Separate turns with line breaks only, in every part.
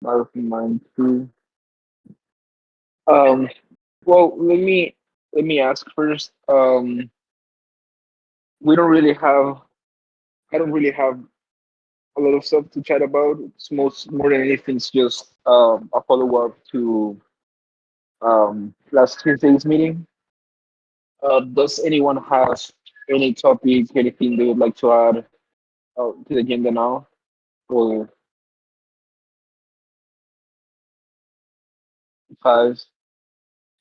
have in mind too. Um, well, let me ask first. We don't really have. I don't really have a lot of stuff to chat about. It's more than anything, it's just a follow up to last Tuesday's meeting. Does anyone have any topic, anything they would like to add to the agenda now? Or five,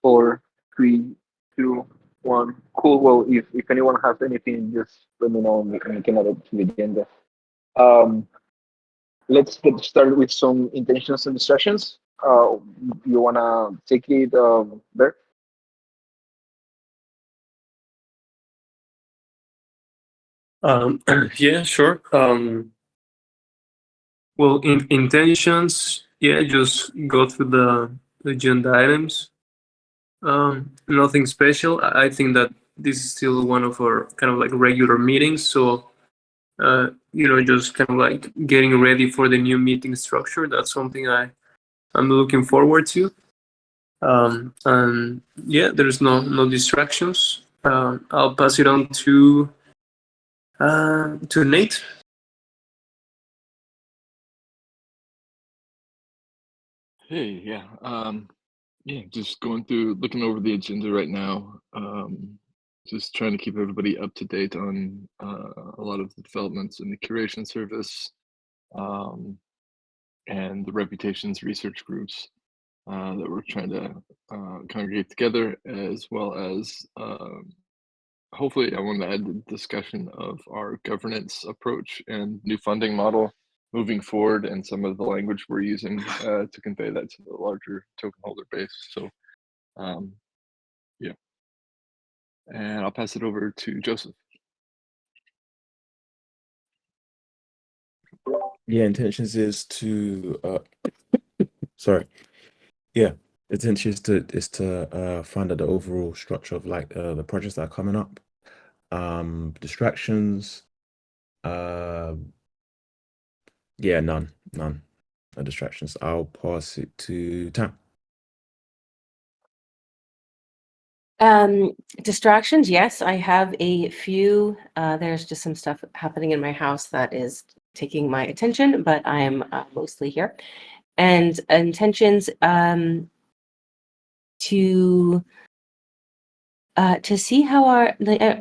four, three, two, one. Cool. Well, if anyone has anything, just let me know and we can add it to the agenda. Um, let's get started with some intentions and distractions. You wanna take it, Bert?
Yeah, sure. Well, intentions, yeah, just go through the agenda items. Nothing special. I think that this is still one of our kind of like regular meetings, so just kind of like getting ready for the new meeting structure. That's something I'm looking forward to. And yeah, there's no distractions. I'll pass it on to Nate.
Hey, yeah. Yeah, just going through, looking over the agenda right now. Just trying to keep everybody up to date on a lot of the developments in the curation service and the reputations research groups that we're trying to congregate together, as well as hopefully I want to add the discussion of our governance approach and new funding model moving forward, and some of the language we're using to convey that to the larger token holder base. So yeah, and I'll pass it over to Joseph.
Yeah, intentions is to sorry. Yeah, intention is to find out the overall structure of like the projects that are coming up. Distractions. Yeah, none. No distractions. I'll pass it to Tam.
Distractions, yes, I have a few. There's just some stuff happening in my house that is taking my attention, but I'm mostly here. And intentions to see how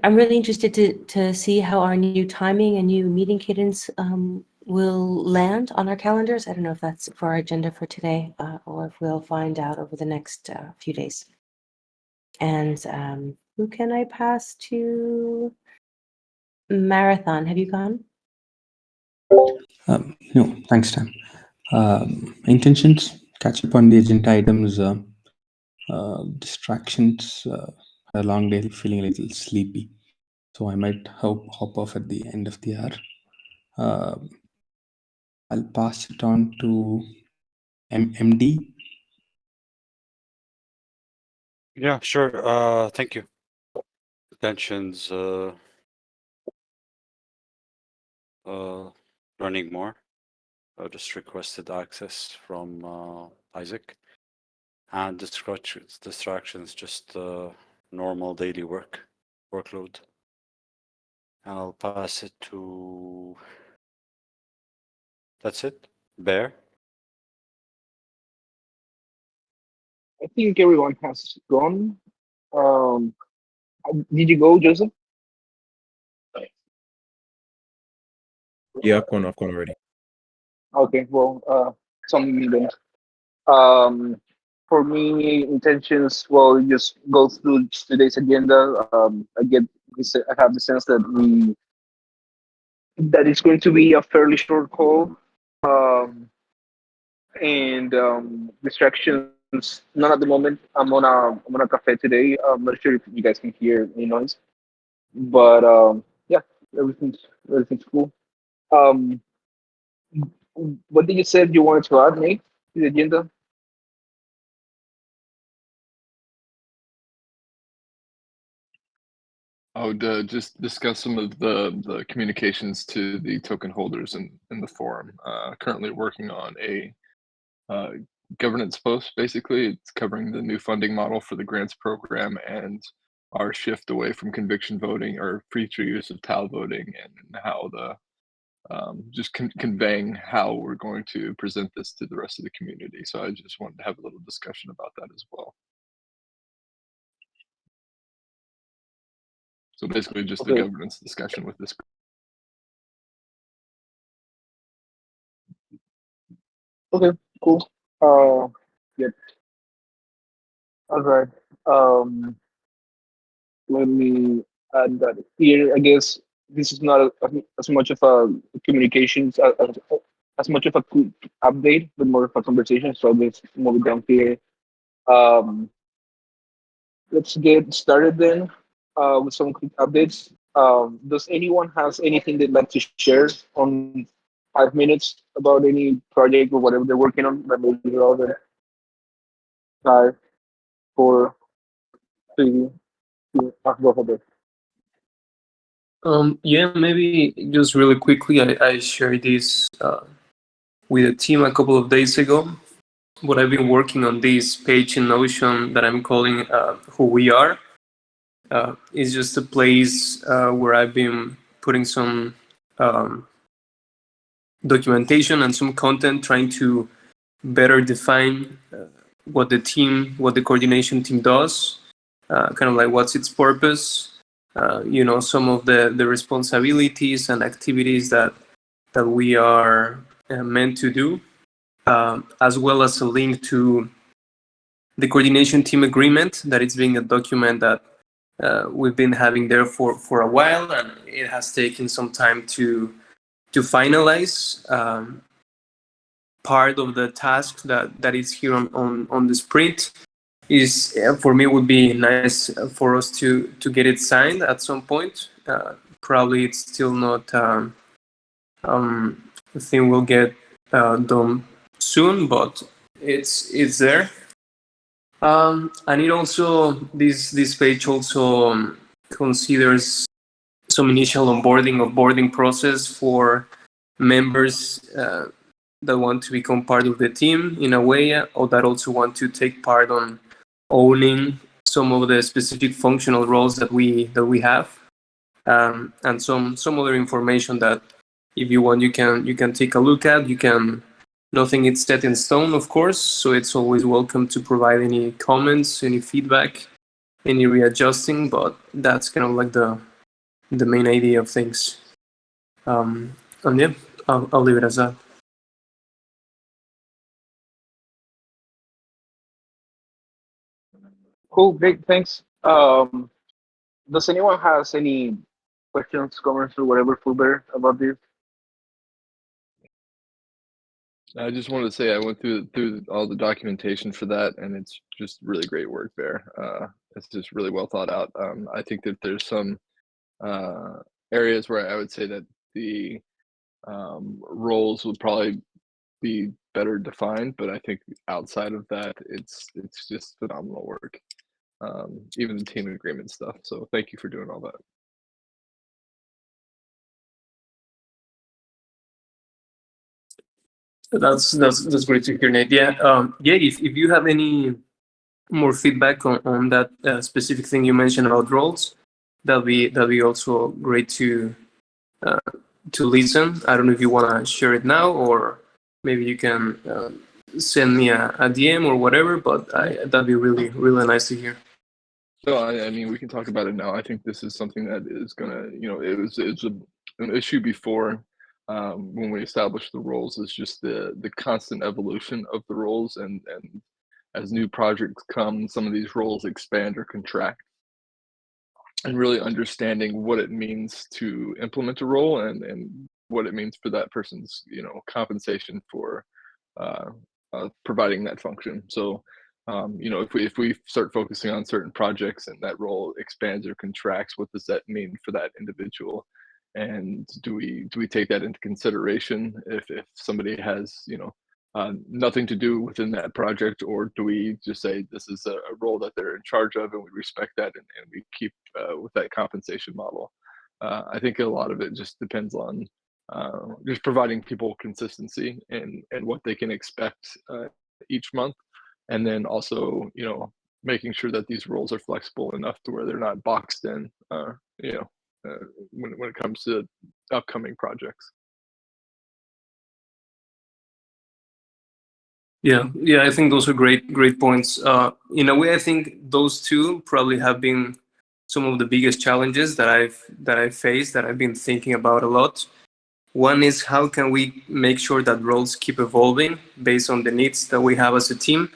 I'm really interested to see how our new timing and new meeting cadence will land on our calendars. I don't know if that's for our agenda for today or if we'll find out over the next few days. And who can I pass to? Marathon, have you gone?
No, thanks, Tam. Intentions, catch up on the agenda items, distractions, a long day, feeling a little sleepy. So I might hop off at the end of the hour. I'll pass it on to MD.
Yeah, sure. Thank you. Intentions running more. I just requested access from Isaac. And distractions, just normal daily workload. And I'll pass it to, that's it, Bear.
I think everyone has gone. Um, did you go, Joseph?
Yeah, I've gone already.
Okay, well, some then. Um, for me, intentions, well, just go through today's agenda. I have the sense that it's going to be a fairly short call. Um, and distractions, none at the moment. I'm on a cafe today. I'm not sure if you guys can hear any noise, but yeah, everything's cool. Um, what did you say you wanted to add, Nate, to the agenda?
I would just discuss some of the communications to the token holders in the forum. Currently working on a governance post. Basically, it's covering the new funding model for the grants program and our shift away from conviction voting or future use of TAL voting, and how the just conveying how we're going to present this to the rest of the community. So I just wanted to have a little discussion about that as well. So basically just the
Okay.
governance discussion with this.
Okay, cool. Yep. All right. Let me add that here. I guess this is not as much of a communications as much of a quick update, but more of a conversation. So let's move it down here. Um, let's get started then with some quick updates. Does anyone has anything they'd like to share on 5 minutes about any project or whatever they're working on that may be relevant? Five, four, three, two, go for it.
Yeah, maybe just really quickly, I shared this with a team a couple of days ago. What I've been working on this page in Notion that I'm calling Who We Are is just a place where I've been putting some documentation and some content trying to better define what the team, what the coordination team does, kind of like what's its purpose, some of the responsibilities and activities that we are meant to do, as well as a link to the coordination team agreement that it's being a document that we've been having there for a while, and it has taken some time to finalize. Part of the task that is here on the sprint is for me would be nice for us to get it signed at some point. Probably it's still not I think we'll get done soon, but it's there. And it also this page also considers some initial onboarding process for members that want to become part of the team in a way, or that also want to take part on owning some of the specific functional roles that we have, and some other information that if you want you can take a look at. Nothing is set in stone, of course, so it's always welcome to provide any comments, any feedback, any readjusting, but that's kind of like the main idea of things. And yeah, I'll leave it as that.
Cool, great, thanks. Does anyone has any questions, comments, or whatever, Fulber, about this?
I just wanted to say I went through all the documentation for that, and it's just really great work there. It's just really well thought out. I think that there's some areas where I would say that the roles would probably be better defined, but I think outside of that, it's just phenomenal work. Even the team agreement stuff. So thank you for doing all that.
That's great to hear, Nate. Yeah, if you have any more feedback on that specific thing you mentioned about roles, that'll be also great to listen. I don't know if you want to share it now, or maybe you can send me a DM or whatever. But that'd be really nice to hear.
No, I mean, we can talk about it now. I think this is something that is gonna, it's an issue before when we established the roles. Is just the constant evolution of the roles, and as new projects come, some of these roles expand or contract, and really understanding what it means to implement a role, and what it means for that person's compensation for providing that function. So if we start focusing on certain projects and that role expands or contracts, what does that mean for that individual? And do we take that into consideration if somebody has nothing to do within that project, or do we just say this is a role that they're in charge of and we respect that, and we keep with that compensation model? I think a lot of it just depends on just providing people consistency and what they can expect each month, and then also making sure that these roles are flexible enough to where they're not boxed in when it comes to upcoming projects.
Yeah, I think those are great points. In a way, I think those two probably have been some of the biggest challenges that I've faced, that I've been thinking about a lot. One is, how can we make sure that roles keep evolving based on the needs that we have as a team?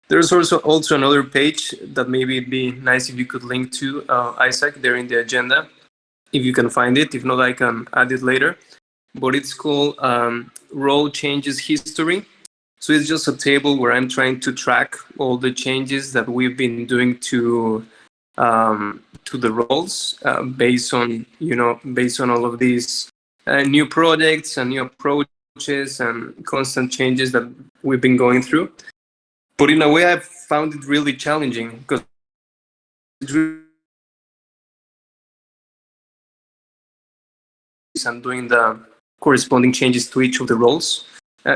There's also another page that maybe it'd be nice if you could link to, Isaac, there in the agenda, if you can find it. If not, I can add it later. But it's called Role Changes History. So it's just a table where I'm trying to track all the changes that we've been doing to the roles, based on all of these new projects and new approaches and constant changes that we've been going through. But in a way, I've found it really challenging, because it's really, I'm doing the corresponding changes to each of the roles.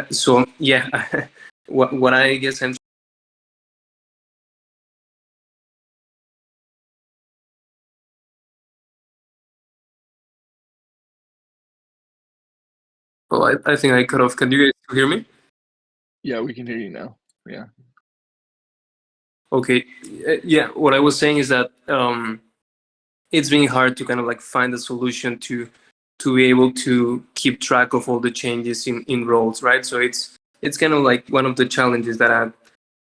So yeah, what I guess I'm. Oh, I think I cut off. Can you guys still hear me?
Yeah, we can hear you now. Yeah.
Okay. Yeah, what I was saying is that it's being hard to kind of like find a solution to be able to keep track of all the changes in roles, right? So it's kind of like one of the challenges that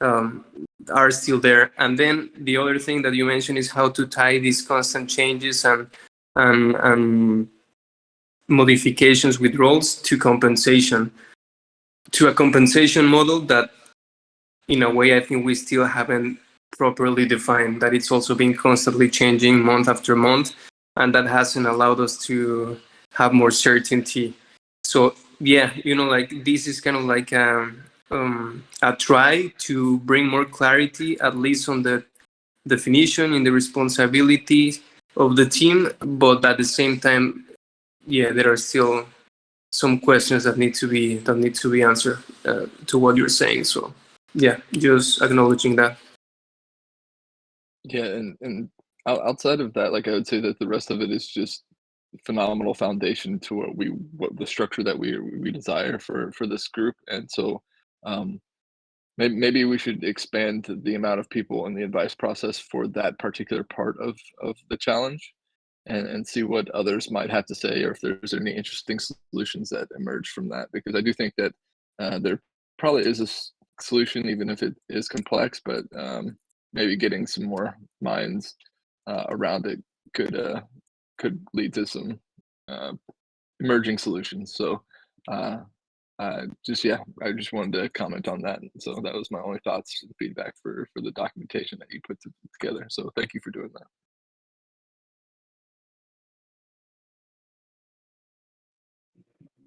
are still there. And then the other thing that you mentioned is how to tie these constant changes and modifications with roles to compensation, to a compensation model that, in a way, I think we still haven't properly defined, that it's also been constantly changing month after month, and that hasn't allowed us to have more certainty. So yeah, like, this is kind of like a try to bring more clarity, at least on the definition in the responsibilities of the team, but at the same time, yeah, there are still some questions that need to be answered, to what you're saying. So yeah, just acknowledging that.
Yeah, and outside of that, like, I would say that the rest of it is just phenomenal foundation to what the structure that we desire for this group. And so maybe we should expand the amount of people in the advice process for that particular part of the challenge, and see what others might have to say, or if there's any interesting solutions that emerge from that. Because I do think that there probably is a solution, even if it is complex, but maybe getting some more minds around it could lead to some emerging solutions. So I just wanted to comment on that. So that was my only thoughts and feedback for the documentation that you put together. So thank you for doing that.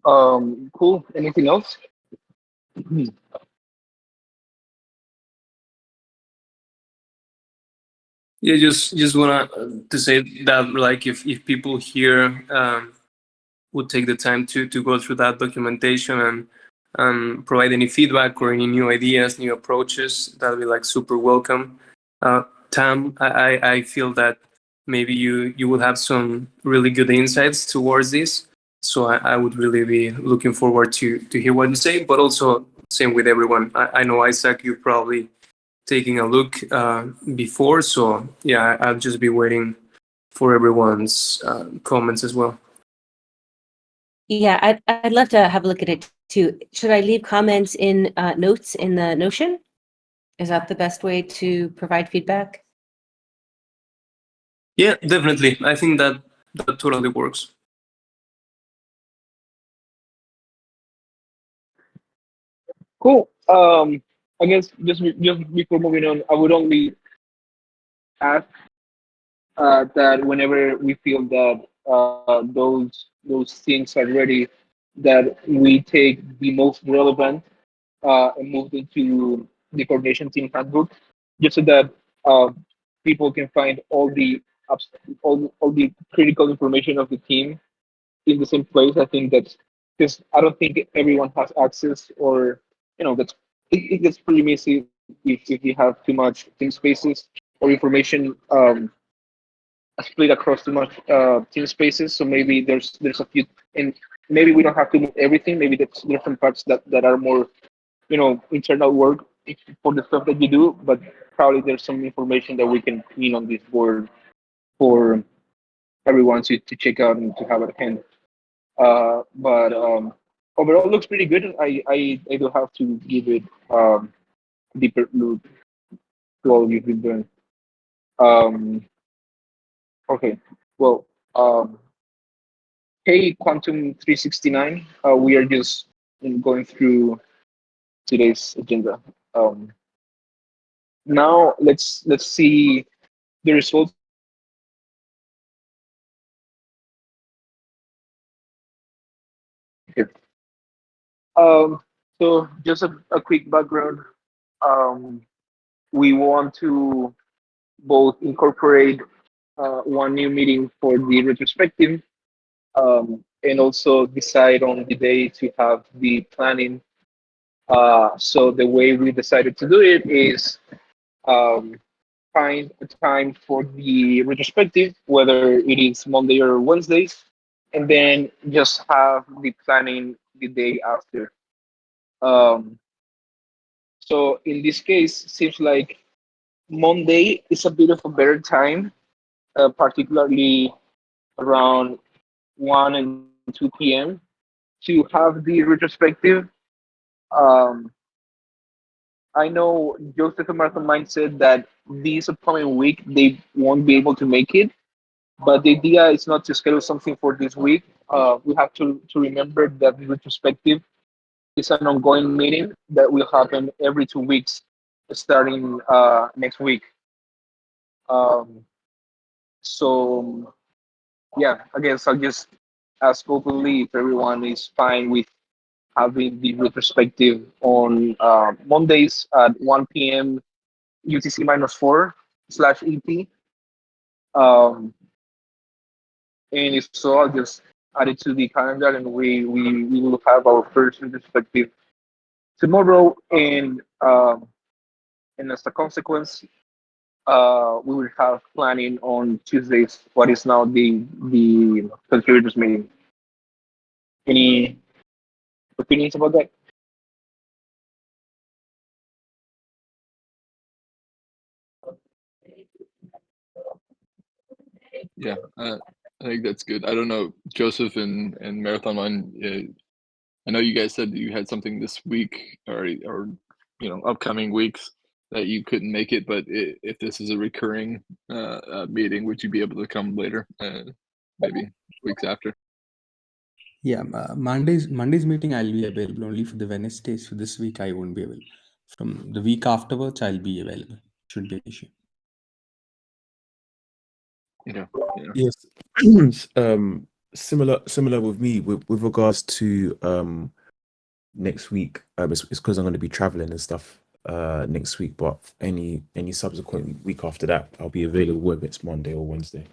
Cool. Anything else?
Yeah, just wanna to say that, like, if people here would take the time to go through that documentation and provide any feedback or any new ideas, new approaches, that'll be like super welcome. Tam, I feel that maybe you will have some really good insights towards this. So I would really be looking forward to hear what you say, but also same with everyone. I know, Isaac, you're probably taking a look before, so yeah, I'll just be waiting for everyone's comments as well.
Yeah, I'd love to have a look at it too. Should I leave comments in notes in the Notion? Is that the best way to provide feedback?
Yeah, definitely. I think that totally works.
Cool. I guess just before moving on, I would only ask that whenever we feel that those things are ready, that we take the most relevant and move into the coordination team handbook, just so that uh, people can find all the critical information of the team in the same place. I think that's because I don't think everyone has access, or that's it gets pretty messy if you have too much team spaces or information split across too much team spaces. So maybe there's a few, and maybe we don't have to move everything. Maybe there's some parts that are more internal work for the stuff that you do, but probably there's some information that we can pin on this board for everyone to check out and to have at hand. But overall, looks pretty good. I do have to give it deeper look to all you've been doing. Um, okay, well, hey, Quantum 369. We are just going through today's agenda. Um, Now let's see the results of the retrospective. So just a quick background. Um, we want to both incorporate one new meeting for the retrospective, and also decide on the day to have the planning. So the way we decided to do it is um, find a time for the retrospective, whether it is Monday or Wednesday, and then just have the planning the day after. Um, so in this case, seems like Monday is a bit of a better time, particularly around 1 and 2 p.m. to have the retrospective. Um, I know Joseph and Martha Mind said that this upcoming week they won't be able to make it, but the idea is not to schedule something for this week. We have to remember that the retrospective is an ongoing meeting that will happen every 2 weeks, starting next week. Um, so yeah, I guess I'll just ask openly if everyone is fine with having the retrospective on Mondays at 1 p.m. UTC -4/ET. Um, and if so, I'll just add it to the calendar, and we will have our first retrospective tomorrow. And as a consequence, we will have planning on Tuesdays. What is now the contributors meeting? Any opinions about that?
Yeah, I think that's good. I don't know, Joseph and Marathon One. I know you guys said that you had something this week or upcoming weeks that you couldn't make it, but if this is a recurring meeting, would you be able to come later, maybe weeks after?
Yeah, Monday's meeting I'll be available. Only for the Wednesdays for this week I won't be available. From the week afterwards I'll be available. Should be an issue.
Yeah.
Yes. Similar with me with regards to next week. It's because I'm going to be traveling and stuff next week, but any subsequent week after that, I'll be available, whether it's Monday or Wednesday.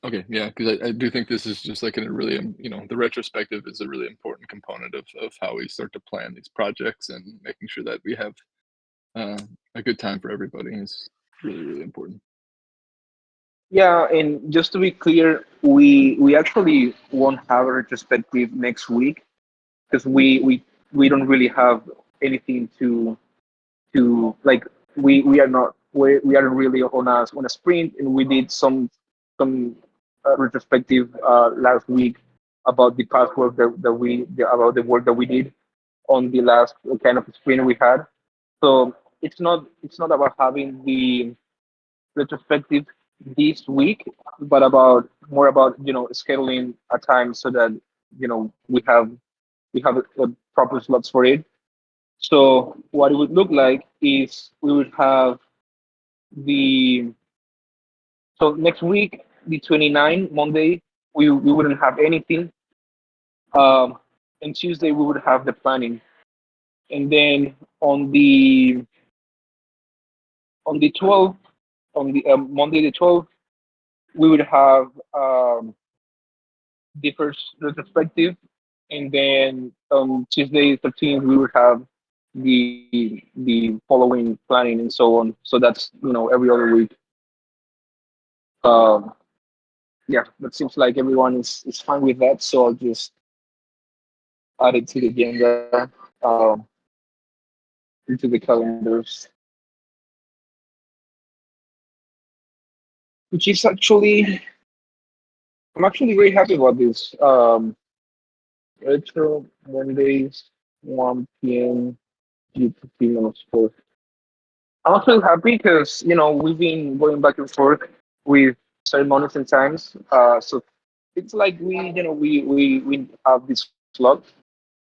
Okay, yeah, because I do think this is just like a really, the retrospective is a really important component of how we start to plan these projects, and making sure that we have a good time for everybody is really, really important.
Yeah, and just to be clear, we actually won't have a retrospective next week because we don't really have anything to like. We are not we are really on a sprint, and we did some retrospective last week about the past work about the work that we did on the last kind of sprint we had. So it's not about having the retrospective this week, but about more about scheduling a time so that we have proper slots for it. So what it would look like is we would have the so next week, the 29th, Monday, we wouldn't have anything. Um, and Tuesday we would have the planning, and then on the 12th, on the Monday the 12th, we would have the first retrospective, and then Tuesday 13th we would have the following planning and so on. So that's every other week. Um, yeah, that seems like everyone is fine with that. So I'll just add it to the agenda, into the calendars, which is actually I'm actually very happy about this. Retro Mondays, 1 p.m. GPT minus 4. I'm actually happy because we've been going back and forth with ceremonies and times. So it's like we have this slot,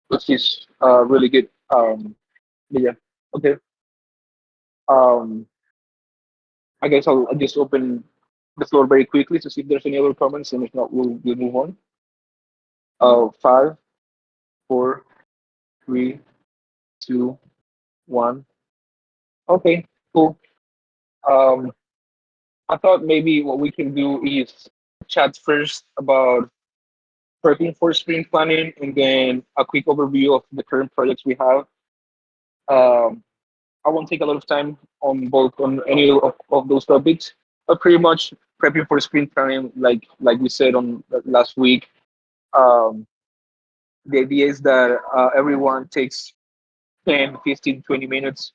which is really good. But yeah, okay. Um, I guess I'll just open the floor very quickly to see if there's any other comments, and if not, we'll move on. 5, 4, 3, 2, 1. Okay, cool. Um, I thought maybe what we can do is chat first about prepping for sprint planning, and then a quick overview of the current projects we have. Um, I won't take a lot of time on any of those topics, but pretty much prepping for sprint planning, like we said on last week. Um, the idea is that everyone takes 10, 15, 20 minutes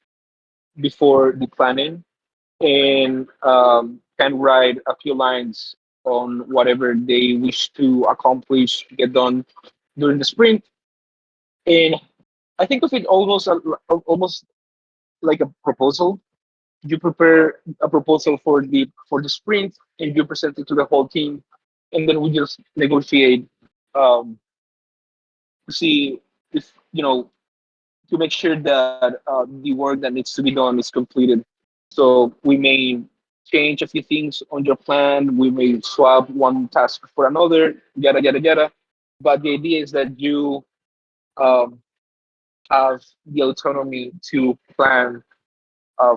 before the planning, and can write a few lines on whatever they wish to accomplish, get done during the sprint. And I think of it almost like a proposal. You prepare a proposal for the sprint, and you present it to the whole team, and then we just negotiate, um, to see if to make sure that the work that needs to be done is completed. So we may change a few things on your plan. We may swap one task for another, yada yada yada. But the idea is that you um, have the autonomy to plan,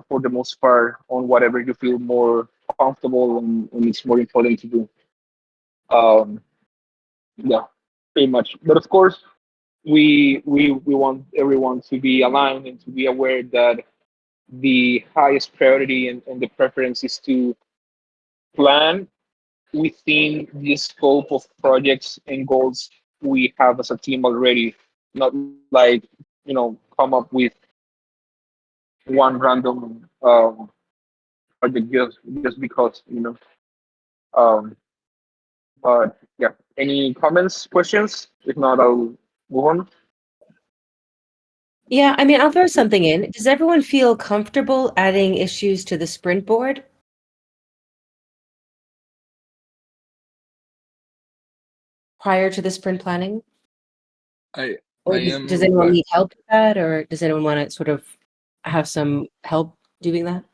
for the most part, on whatever you feel more comfortable, and it's more important to do. Um, yeah, pretty much. But of course, we want everyone to be aligned and to be aware that the highest priority and the preference is to plan within the scope of projects and goals we have as a team already, not like come up with one random project just because um but yeah, any comments, questions? If not, I'll move on.
Yeah, I mean, I'll throw something in. Does everyone feel comfortable adding issues to the sprint board prior to the sprint planning?
I
Or
I
does
am,
anyone
but
need help with that, or does anyone want to sort of have some help doing that?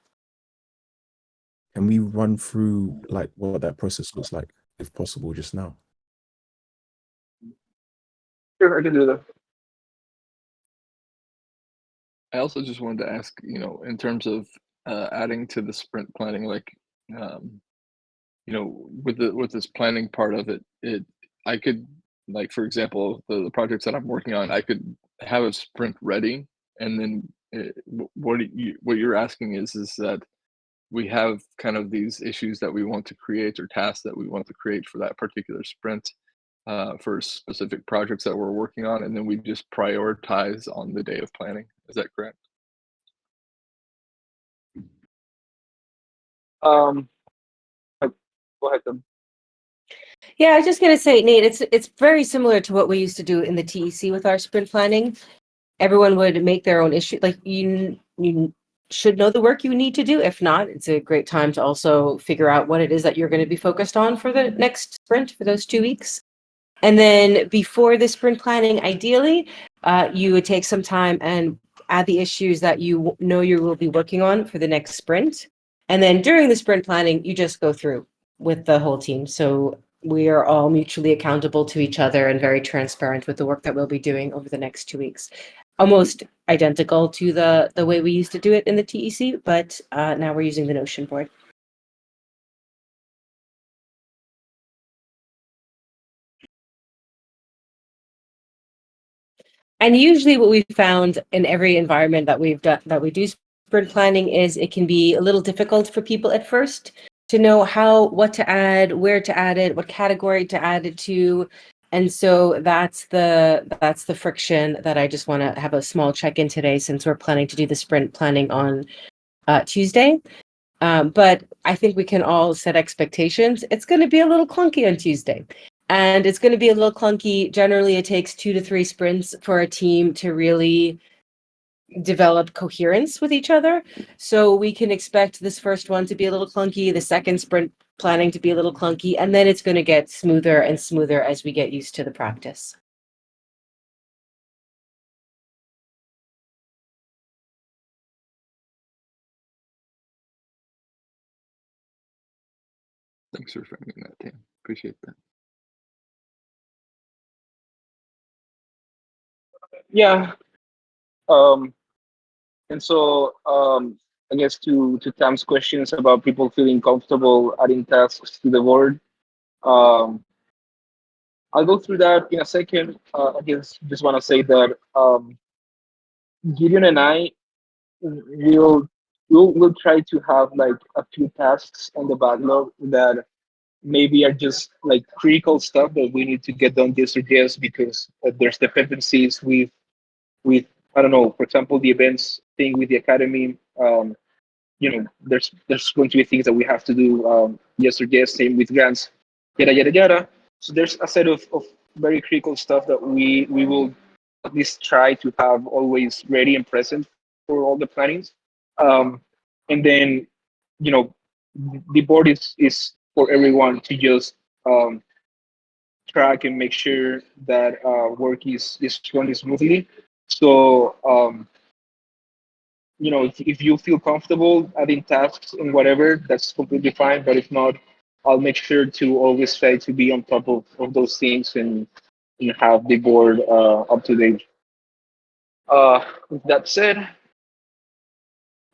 Can we run through like what that process looks like, if possible, just now?
Sure, I can do that.
I also just wanted to ask, in terms of adding to the sprint planning, like, um, with this planning part of it I could, like, for example, the projects that I'm working on, I could have a sprint ready, and then what you're asking is that we have kind of these issues that we want to create, or tasks that we want to create for that particular sprint, for specific projects that we're working on, and then we just prioritize on the day of planning. Is that correct?
Um, Go ahead, then.
Yeah, I was just gonna say, Nate, it's very similar to what we used to do in the TEC with our sprint planning. Everyone would make their own issue. Like you should know the work you need to do. If not, it's a great time to also figure out what it is that you're going to be focused on for the next sprint for those 2 weeks. And then before the sprint planning, ideally, you would take some time and add the issues that you know you will be working on for the next sprint. And then during the sprint planning, you just go through with the whole team. So we are all mutually accountable to each other and very transparent with the work that we'll be doing over the next 2 weeks. Almost identical to the way we used to do it in the TEC, but now we're using the Notion board. And usually what we've found in every environment that we've done, that we do sprint planning, is it can be a little difficult for people at first to know what to add, where to add it, what category to add it to. And so that's the friction that I just want to have a small check-in today, since we're planning to do the sprint planning on Tuesday. But I think we can all set expectations. It's going to be a little clunky on Tuesday. And it's going to be a little clunky. Generally, it takes 2 to 3 sprints for a team to really develop coherence with each other. So we can expect this first one to be a little clunky, the second sprint planning to be a little clunky, and then it's going to get smoother and smoother as we get used to the practice.
Thanks for framing that, Dan. Appreciate that.
Yeah. And so I guess to Tam's questions about people feeling comfortable adding tasks to the board, um, I'll go through that in a second. I just want to say that Gideon and I will we'll try to have like a few tasks on the backlog that maybe are just like critical stuff that we need to get done yesterday because there's dependencies with I don't know, for example, the events thing with the academy. There's going to be things that we have to do yesterday. Same with grants, yada yada yada. So there's a set of very critical stuff that we will at least try to have always ready and present for all the plannings. And then you know the board is for everyone to just um, track and make sure that work is running smoothly. So if you feel comfortable adding tasks and whatever, that's completely fine. But if not, I'll make sure to always try to be on top of those things and have the board up to date. With that said,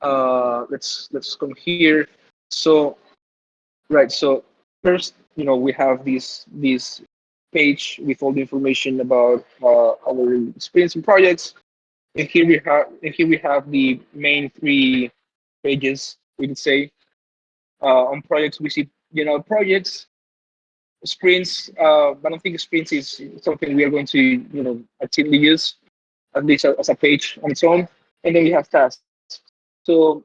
let's come here. So right, so first, we have this page with all the information about our experience and projects. And here we have the main 3 pages, we could say. On projects, we see projects, sprints. I don't think sprints is something we are going to actively use, at least as a page on its own. And then we have tasks. So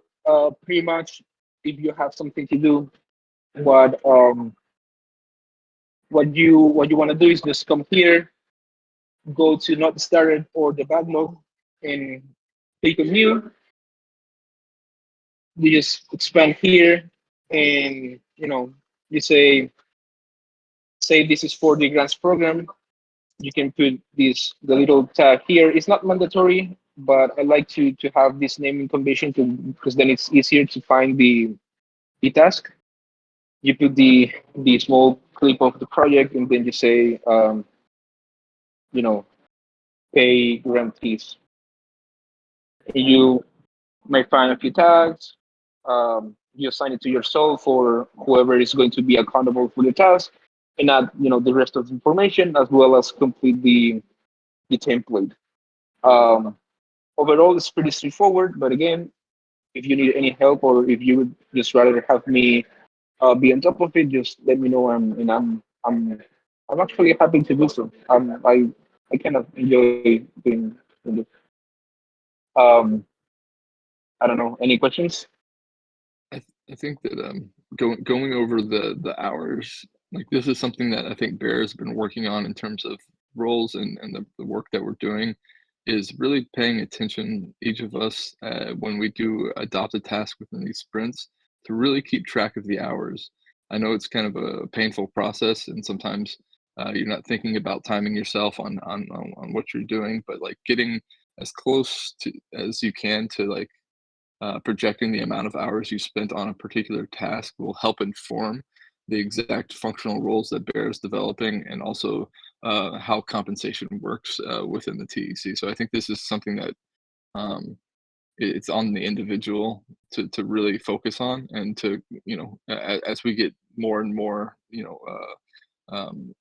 pretty much, if you have something to do, what what you want to do is just come here, go to not started or the backlog, and click on new. You just expand here, and you say this is for the grants program. You can put the little tag here. It's not mandatory, but I like to have this naming convention because then it's easier to find the task. You put the small clip of the project, and then you say you know pay grant fees. You might find a few tags. You assign it to yourself or whoever is going to be accountable for the task, and add the rest of the information as well as complete the template. Um, Overall, it's pretty straightforward. But again, if you need any help or if you would just rather have me be on top of it, just let me know. I'm actually happy to do so. I kind of enjoy doing this. Um, I don't know. Any questions?
I think that going over the hours, like this is something that I think Bear has been working on in terms of roles and the work that we're doing, is really paying attention, each of us, when we do adopt a task within these sprints, to really keep track of the hours. I know it's kind of a painful process, and sometimes you're not thinking about timing yourself on what you're doing, but like getting as close to as you can to like projecting the amount of hours you spent on a particular task will help inform the exact functional roles that Bear is developing, and also how compensation works within the TEC. So I think this is something that it's on the individual to really focus on, and to as we get more and more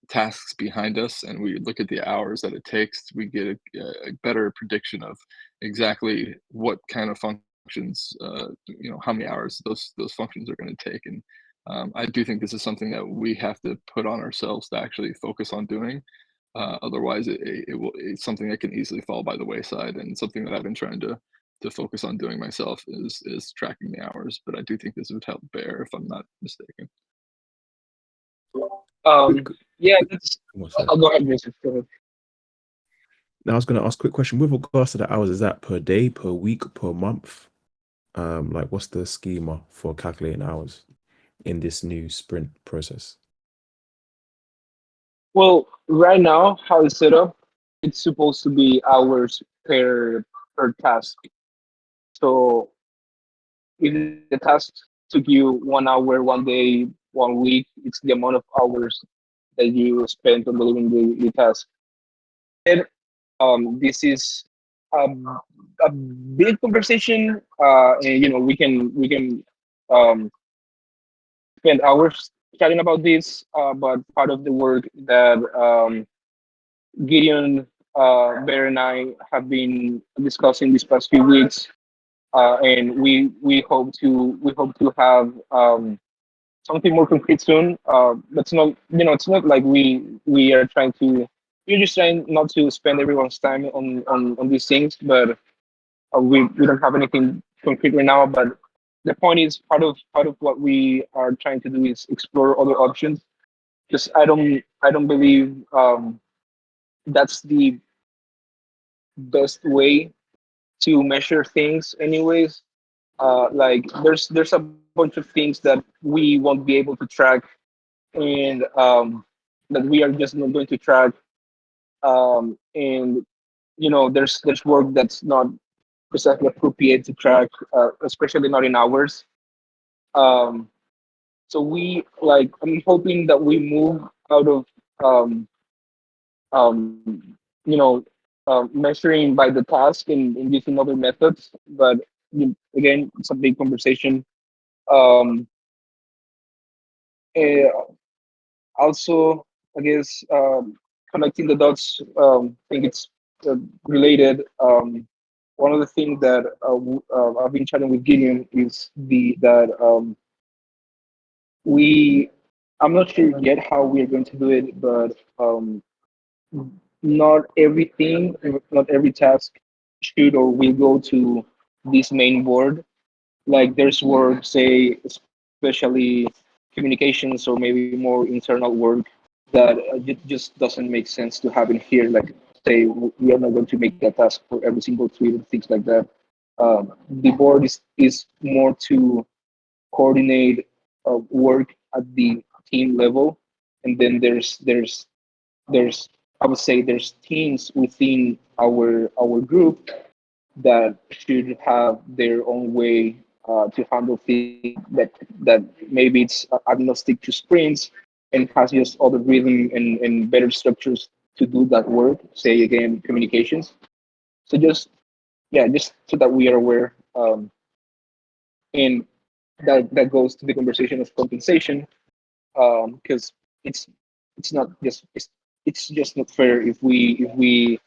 tasks behind us and we look at the hours that it takes, we get a better prediction of exactly what kind of functions, how many hours those functions are going to take. And I do think this is something that we have to put on ourselves to actually focus on doing. Otherwise, it's something that can easily fall by the wayside, and something that I've been trying to focus on doing myself is tracking the hours. But I do think this would help Bear, if I'm not mistaken.
Yeah, that's.
What's that?
I'll go ahead, Joseph. Go ahead.
Now I was going to ask a quick question with regards to the hours. Is that per day, per week, per month? Like, what's the schema for calculating hours in this new sprint process?
Well, right now, how it's set up, it's supposed to be hours per task. So if the task took you 1 hour, 1 day, 1 week, it's the amount of hours that you spent on delivering the task. And this is a, a big conversation, and we can um, spend hours chatting about this. But part of the work that Gideon, Bear, and I have been discussing these past few weeks, and we hope to have something more concrete soon. That's not, it's not like we are trying to. We're just trying not to spend everyone's time on these things, but we don't have anything concrete right now. But the point is, part of what we are trying to do is explore other options. Because I don't believe that's the best way to measure things, anyways. Like there's a bunch of things that we won't be able to track, and that we are just not going to track. And there's work that's not precisely appropriate to track, especially not in hours. Um, so I'm hoping that we move out of um, you know measuring by the task and using other methods. But again, it's a big conversation. Um, eh, Also, I guess, connecting the dots, I think it's related. One of the things that I've been chatting with Gideon is the that we I'm not sure yet how we're going to do it, but not everything, not every task should or will go to this main board. Like there's work, say, especially communications or maybe more internal work that it just doesn't make sense to have in here. Like say we are not going to make that task for every single tweet and things like that. The board is more to coordinate work at the team level, and then there's I would say there's teams within our group that should have their own way to handle things that maybe it's agnostic to sprints and has just other rhythm and better structures to do that work. Say again, communications. So just so that we are aware, and that goes to the conversation of compensation, because it's it's not just it's just not fair if we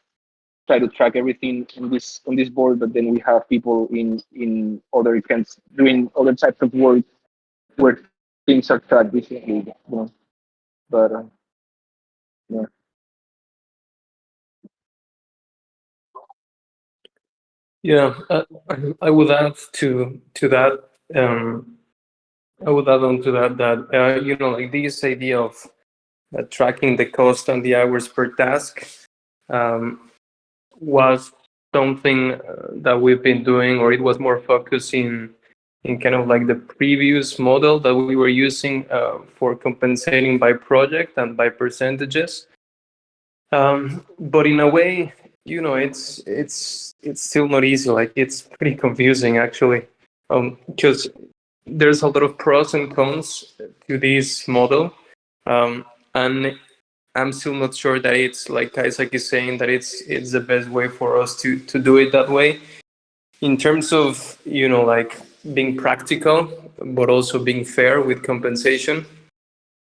try to track everything on this board, but then we have people in other accounts doing other types of work where things are tracked differently. But yeah.
Yeah, I would add to that. I would add on to that like this idea of tracking the cost and the hours per task was something that we've been doing, or it was more focused in kind of like the previous model that we were using for compensating by project and by percentages. But in a way, it's still not easy. Like it's pretty confusing actually, because there's a lot of pros and cons to this model, and I'm still not sure that it's like Isaac is saying that it's the best way for us to do it that way. In terms of like being practical, but also being fair with compensation.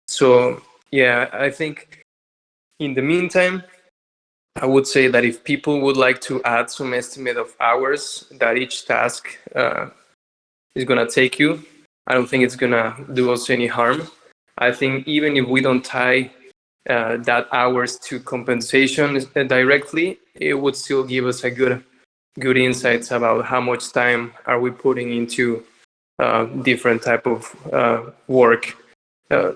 So yeah, I think in the meantime, I would say that if people would like to add some estimate of hours that each task is going to take you, I don't think it's going to do us any harm. I think even if we don't tie that hours to compensation directly, it would still give us a good insights about how much time are we putting into different type of work.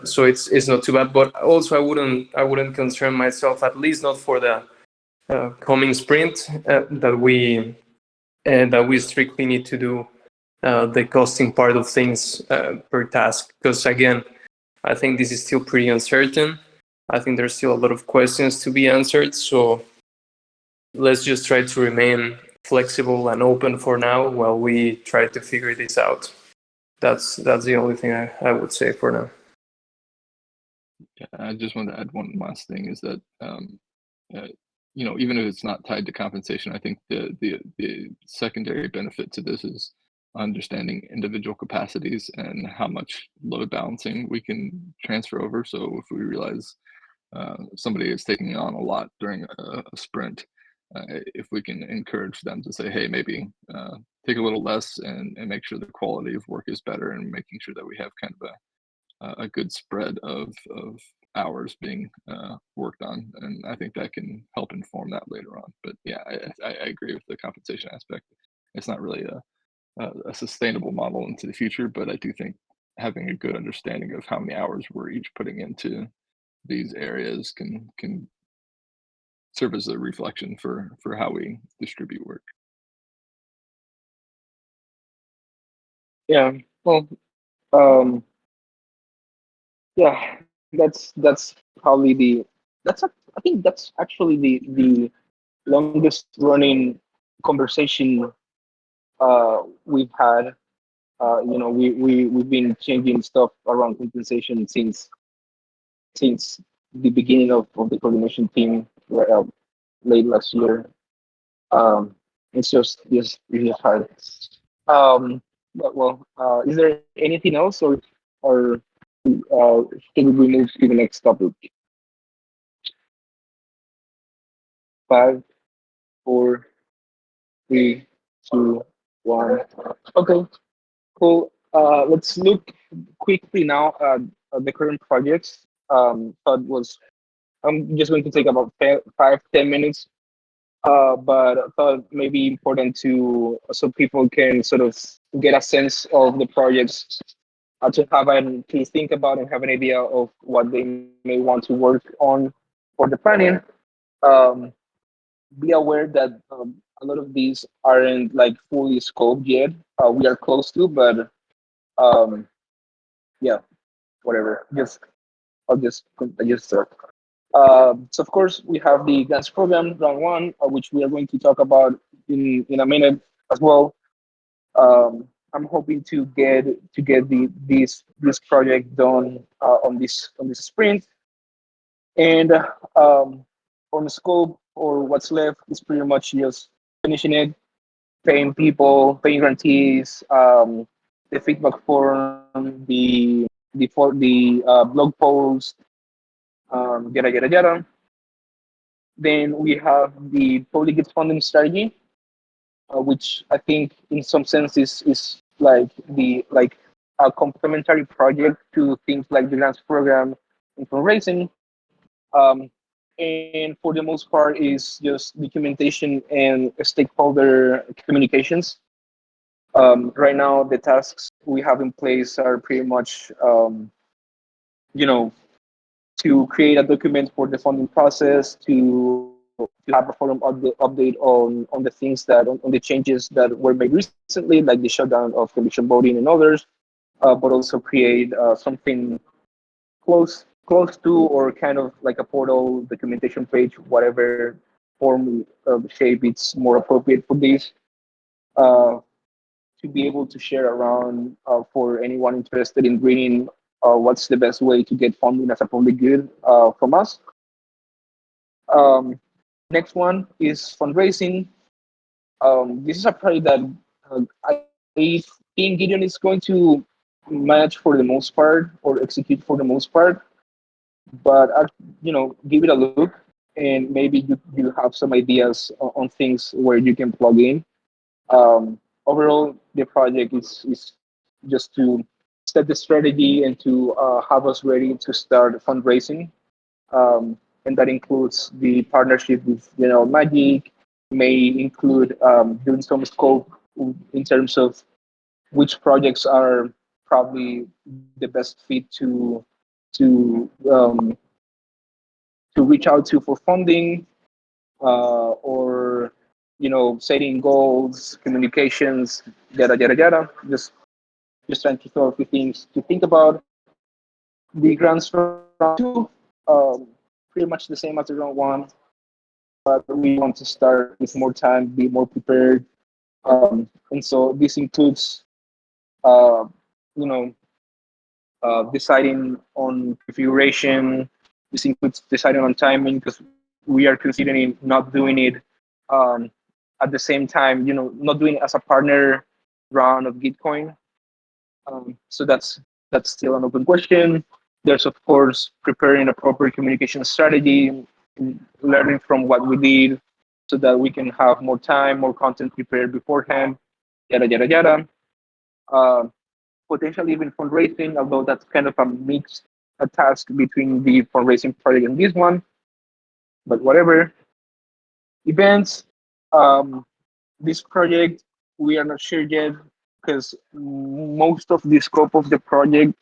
So it's not too bad, but also I wouldn't concern myself, at least not for the coming sprint, that we strictly need to do the costing part of things per task, because again, I think this is still pretty uncertain. I think there's still a lot of questions to be answered, so let's just try to remain flexible and open for now while we try to figure this out. That's the only thing I would say for now.
Yeah, I just want to add one last thing is that even if it's not tied to compensation, I think the secondary benefit to this is understanding individual capacities and how much load balancing we can transfer over. So if we realize somebody is taking on a lot during a sprint, if we can encourage them to say, hey, maybe take a little less and make sure the quality of work is better, and making sure that we have kind of a good spread of hours being worked on, and I think that can help inform that later on. But yeah, I agree with the compensation aspect. It's not really a sustainable model into the future, but I do think having a good understanding of how many hours we're each putting into these areas can serve as a reflection for how we distribute work.
Yeah. Well, um, yeah, that's probably I think that's actually the longest running conversation we've had. We've been changing stuff around compensation since the beginning of the coordination team, late last year. It's just really hard. Is there anything else, or should we move to the next topic? 5, 4, 3, 2, 1. Okay, cool. Let's look quickly now at the current projects. Thought was I'm just going to take about 5-10 minutes. But I thought maybe important to so people can sort of get a sense of the projects, to think about and have an idea of what they may want to work on for the planning. Um, be aware that a lot of these aren't like fully scoped yet. We are close to, but um, yeah, whatever. I just so of course we have the grants program round one, which we are going to talk about in a minute as well. I'm hoping to get this project done on this sprint, and on the scope or what's left is pretty much just finishing it, paying people, paying grantees, the feedback form, the blog post, yada yada yada. Then we have the public goods funding strategy, which I think in some sense is like a complementary project to things like the grants program and fundraising. Um, and for the most part is just documentation and stakeholder communications. Right now, the tasks we have in place are pretty much, you know, to create a document for the funding process, to have a forum update on the things on the changes that were made recently, like the shutdown of election voting and others, but also create something close to, or kind of like a portal documentation page, whatever form of shape it's more appropriate for this, uh, to be able to share around for anyone interested in greening, what's the best way to get funding as a public good from us. Um, Next one is fundraising. This is a project that I think Gideon is going to manage for the most part, or execute for the most part. but give it a look, and maybe you have some ideas on things where you can plug in. Overall, the project is just to set the strategy and to have us ready to start fundraising, and that includes the partnership with General Magic, may include doing some scope in terms of which projects are probably the best fit to to reach out to for funding, or setting goals, communications, yada yada yada. Just trying to throw a few things to think about. The grants round two, pretty much the same as the round one, but we want to start with more time, be more prepared. And so this includes, uh, you know, deciding on configuration. This includes deciding on timing, because we are considering not doing it um, at the same time, not doing it as a partner round of Gitcoin. So that's still an open question. There's of course preparing a proper communication strategy, learning from what we did, so that we can have more time, more content prepared beforehand, yada yada yada. Uh, Potentially even fundraising, although that's kind of a mixed task between the fundraising project and this one. But whatever. Events. Um, this project, we are not sure yet, because most of the scope of the project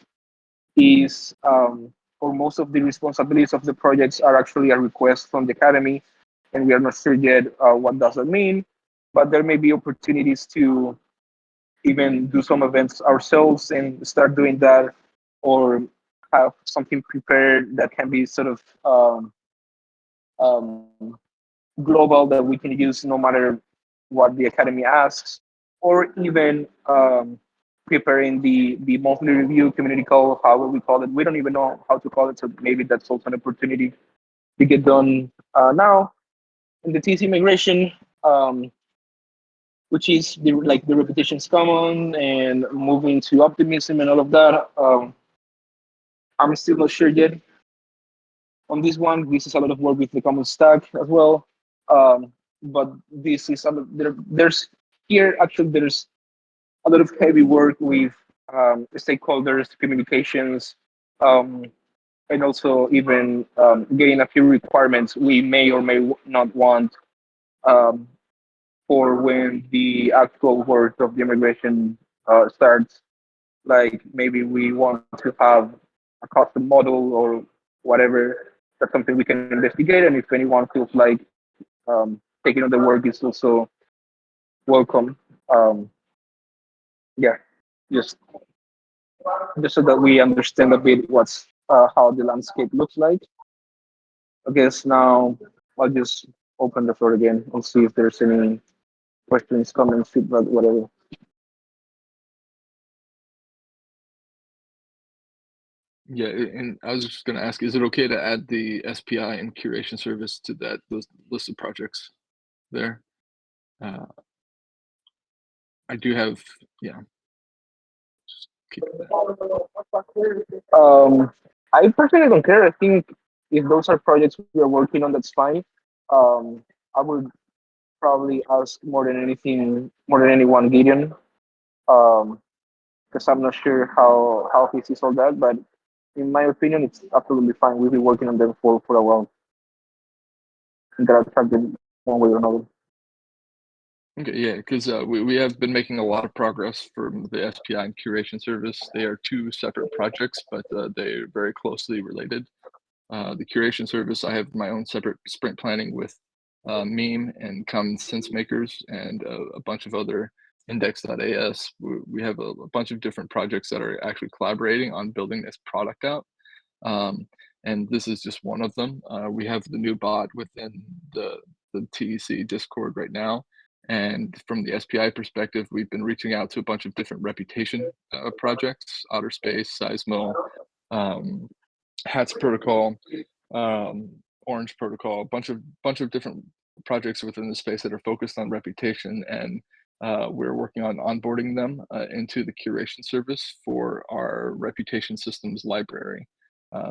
is, or most of the responsibilities of the projects are actually a request from the academy, and we are not sure yet what does that mean. But there may be opportunities to even do some events ourselves and start doing that, or have something prepared that can be sort of um, global, that we can use no matter what the academy asks, or even preparing the monthly review community call, however we call it. We don't even know how to call it, so maybe that's also an opportunity to get done now. In the TC migration, um, which is the repetitions common and moving to optimism and all of that. I'm still not sure yet on this one. This is a lot of work with the common stack as well. But this is there's here actually there's a lot of heavy work with stakeholders, communications, um, and also even getting a few requirements we may or may not want um, for when the actual work of the immigration starts. Like maybe we want to have a custom model or whatever. That's something we can investigate, and if anyone feels like taking on the work is also welcome. Um, yeah, just just so that we understand a bit what's how the landscape looks like. I guess now I'll just open the floor again and see if there's any questions, comments, feedback, whatever.
Yeah, and I was just going to ask, is it okay to add the SPI and curation service to those list of projects there? Uh, I do have, yeah. Just keep that.
I personally don't care. I think if those are projects we are working on, that's fine. I would probably ask more than anyone, Gideon, because I'm not sure how he sees all that. But in my opinion, it's absolutely fine. We've been working on them for a while. Interactive one way or another.
Okay, yeah, because we have been making a lot of progress from the SPI and curation service. They are two separate projects, but they're very closely related. The curation service, I have my own separate sprint planning with Meme and Common Sense Makers and a bunch of other index.as. We have a bunch of different projects that are actually collaborating on building this product out. And this is just one of them. We have the new bot within the TEC Discord right now. And from the SPI perspective, we've been reaching out to a bunch of different reputation projects, Outer Space, Seismo, Hats Protocol, Orange Protocol, a bunch of different projects within the space that are focused on reputation, and we're working on onboarding them into the curation service for our reputation systems library.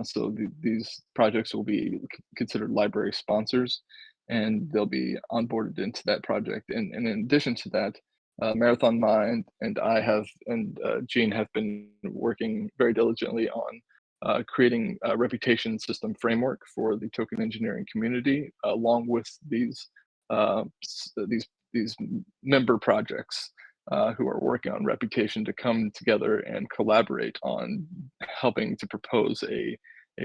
So these projects will be considered library sponsors, and they'll be onboarded into that project. And in addition to that, Marathon Mind and I have, and Gene have been working very diligently on creating a reputation system framework for the token engineering community, along with these member projects who are working on reputation to come together and collaborate on helping to propose a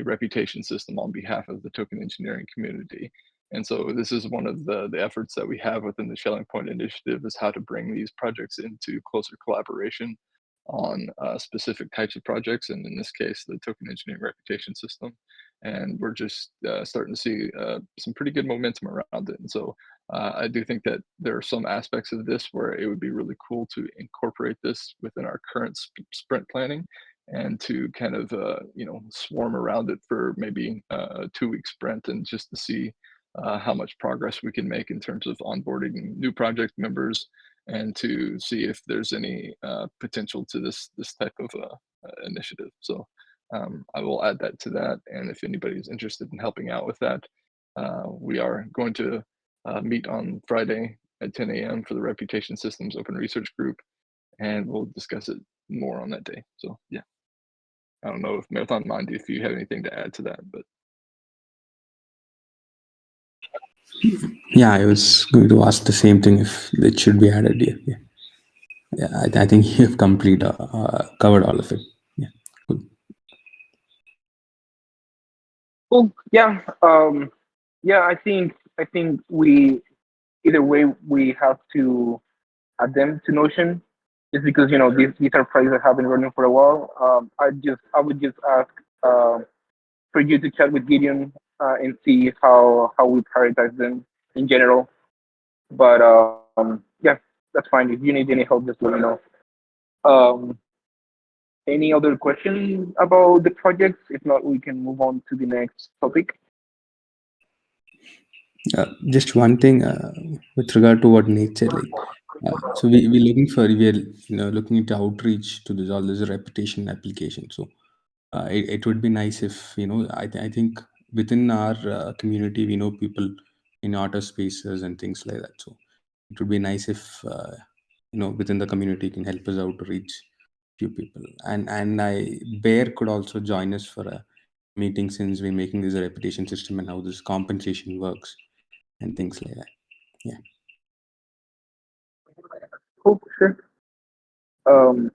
reputation system on behalf of the token engineering community. And so this is one of the efforts that we have within the Shelling Point Initiative, is how to bring these projects into closer collaboration on specific types of projects, and in this case, the token engineering reputation system. And we're just starting to see some pretty good momentum around it. And so I do think that there are some aspects of this where it would be really cool to incorporate this within our current sprint planning, and to kind of swarm around it for maybe a 2-week sprint, and just to see how much progress we can make in terms of onboarding new project members, and to see if there's any potential to this type of initiative. So I will add that to that, and if anybody's interested in helping out with that, we are going to meet on Friday at 10 a.m. for the Reputation Systems Open Research Group, and we'll discuss it more on that day. So yeah, I don't know if Marathon Mind, if you have anything to add to that, but
Yeah, I was going to ask the same thing if it should be added. Yeah. I think you have covered all of it. Yeah, cool.
Well, yeah, yeah. I think we either way we have to add them to Notion, just because these are projects that have been running for a while. I would just ask for you to chat with Gideon and see how we prioritize them in general. But yeah, that's fine. If you need any help, just let me know. Um, any other questions about the projects? If not, we can move on to the next topic.
Just one thing with regard to what nature like. So we're looking into outreach to all this reputation application. So it would be nice if I think within our community we know people in outer spaces and things like that. So it would be nice if within the community can help us out to reach few people, and I Bear could also join us for a meeting, since we're making this a reputation system and how this compensation works and things like that. Yeah.
Cool, sure. Um,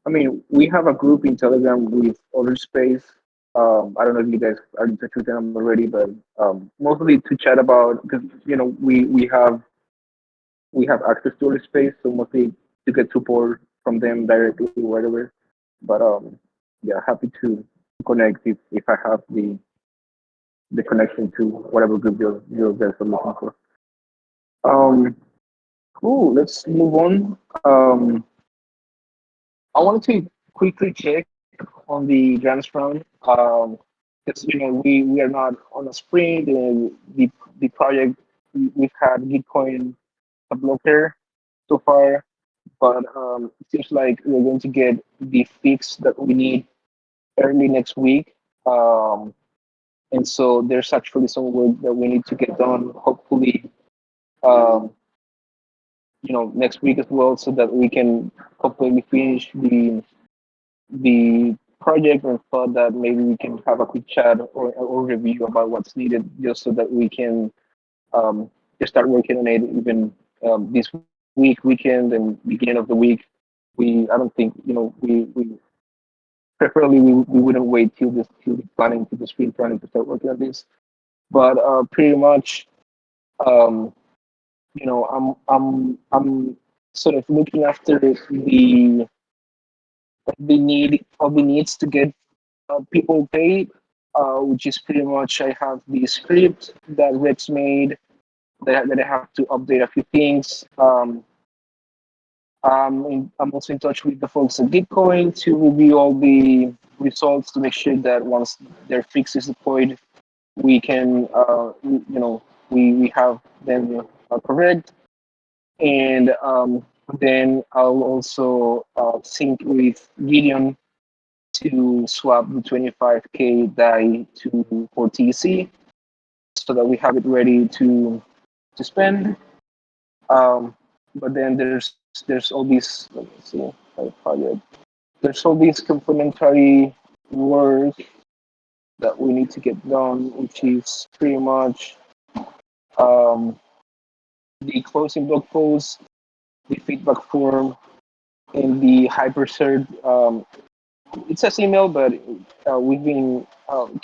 I mean, we have a group in Telegram with other space. I don't know if you guys are in touch with them already, but mostly to chat about, because we have access to other space, so mostly to get support from them directly, whatever. But yeah, happy to connect if I have the connection to whatever group you guys are looking for. Um, cool. Let's move on. I wanted to quickly check on the grants round. Because we are not on a sprint, and the project we've had Gitcoin a blocker so far, but it seems like we're going to get the fix that we need early next week. And so there's actually some work that we need to get done, hopefully, um, next week as well, so that we can completely finish the project, and thought that maybe we can have a quick chat or review about what's needed, just so that we can just start working on it even this weekend and beginning of the week. I don't think we preferably we wouldn't wait till the planning to the sprint planning to start working on this. But pretty much, um, I'm sort of looking after the needs to get people paid, which is pretty much I have the script that Rex made that I have to update a few things. I'm also in touch with the folks at Gitcoin to review all the results to make sure that once their fix is deployed, we can, we have them correct. And then I'll also sync with Gideon to swap the 25K die to for TEC so that we have it ready to spend. But then there's all these, let me see if I find it. There's all these complementary work that we need to get done, which is pretty much um, the closing blog post, the feedback form, and the hypercert. It says email, but we've been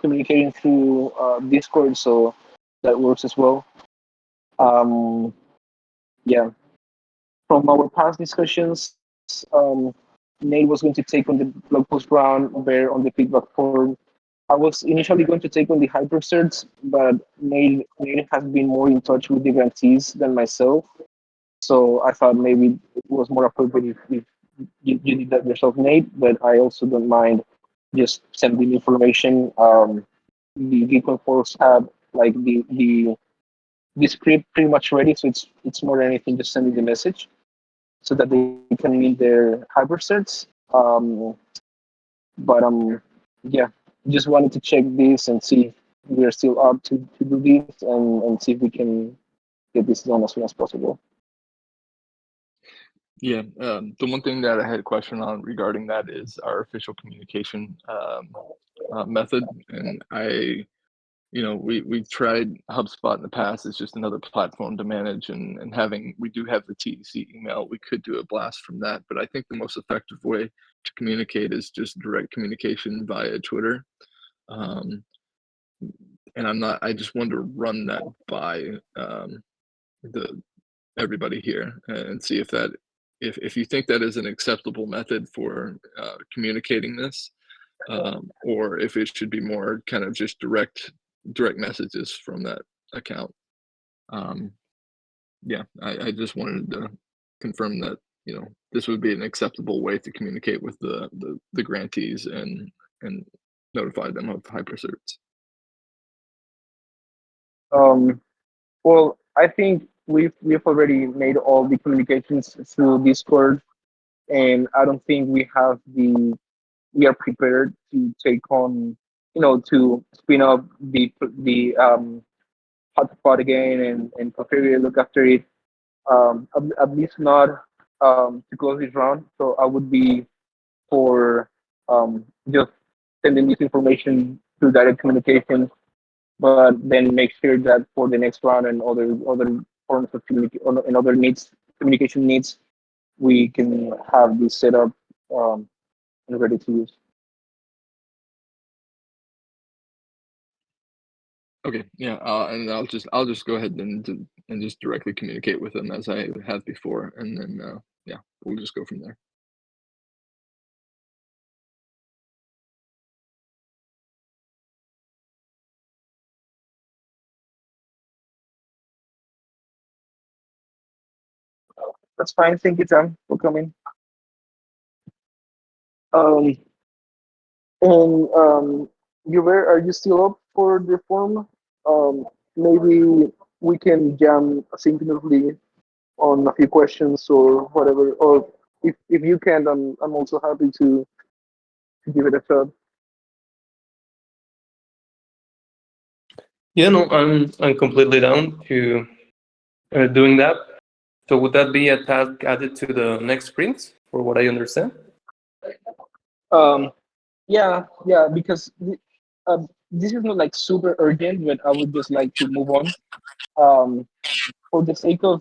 communicating through Discord, so that works as well. Um, yeah, from our past discussions, Nate was going to take on the blog post round, Bear on the feedback form. I was initially going to take on the hypercerts, but Nate has been more in touch with the grantees than myself. So I thought maybe it was more appropriate if you did that yourself, Nate. But I also don't mind just sending information. The Geekon folks have like the script pretty much ready, so it's more than anything just sending the message so that they can meet their hypercerts. But yeah, just wanted to check this and see if we're still up to do this and see if we can get this done as soon as possible.
Yeah, the one thing that I had a question on regarding that is our official communication method, and we've tried HubSpot in the past. It's just another platform to manage, and we do have the TEC email. We could do a blast from that, but I think the most effective way to communicate is just direct communication via Twitter. And I just wanted to run that by everybody here and see if you think that is an acceptable method for communicating this, or if it should be more kind of just direct messages from that account. Yeah, I just wanted to confirm that this would be an acceptable way to communicate with the grantees and notify them of hypercerts.
Well, I think we've already made all the communications through Discord, and I don't think we are prepared to take on, to spin up the hotspot again and prefer look after it. At least not to close this round. So I would be for just sending this information through direct communication, but then make sure that for the next round and other forms of communication and other communication needs, we can have this set up and ready to use.
Okay, yeah, and I'll just go ahead and just directly communicate with them as I have before, and then yeah, we'll just go from there.
That's fine. Thank you, Tom, for coming. Um, and are you still up for the form? Um, Maybe we can jam synchronously on a few questions or whatever. Or if you can, I'm also happy to give it a shot.
Yeah, no, I'm completely down to doing that. So would that be a task added to the next sprint, for what I understand?
Um, yeah, because this is not like super urgent, but I would just like to move on. Um, for the sake of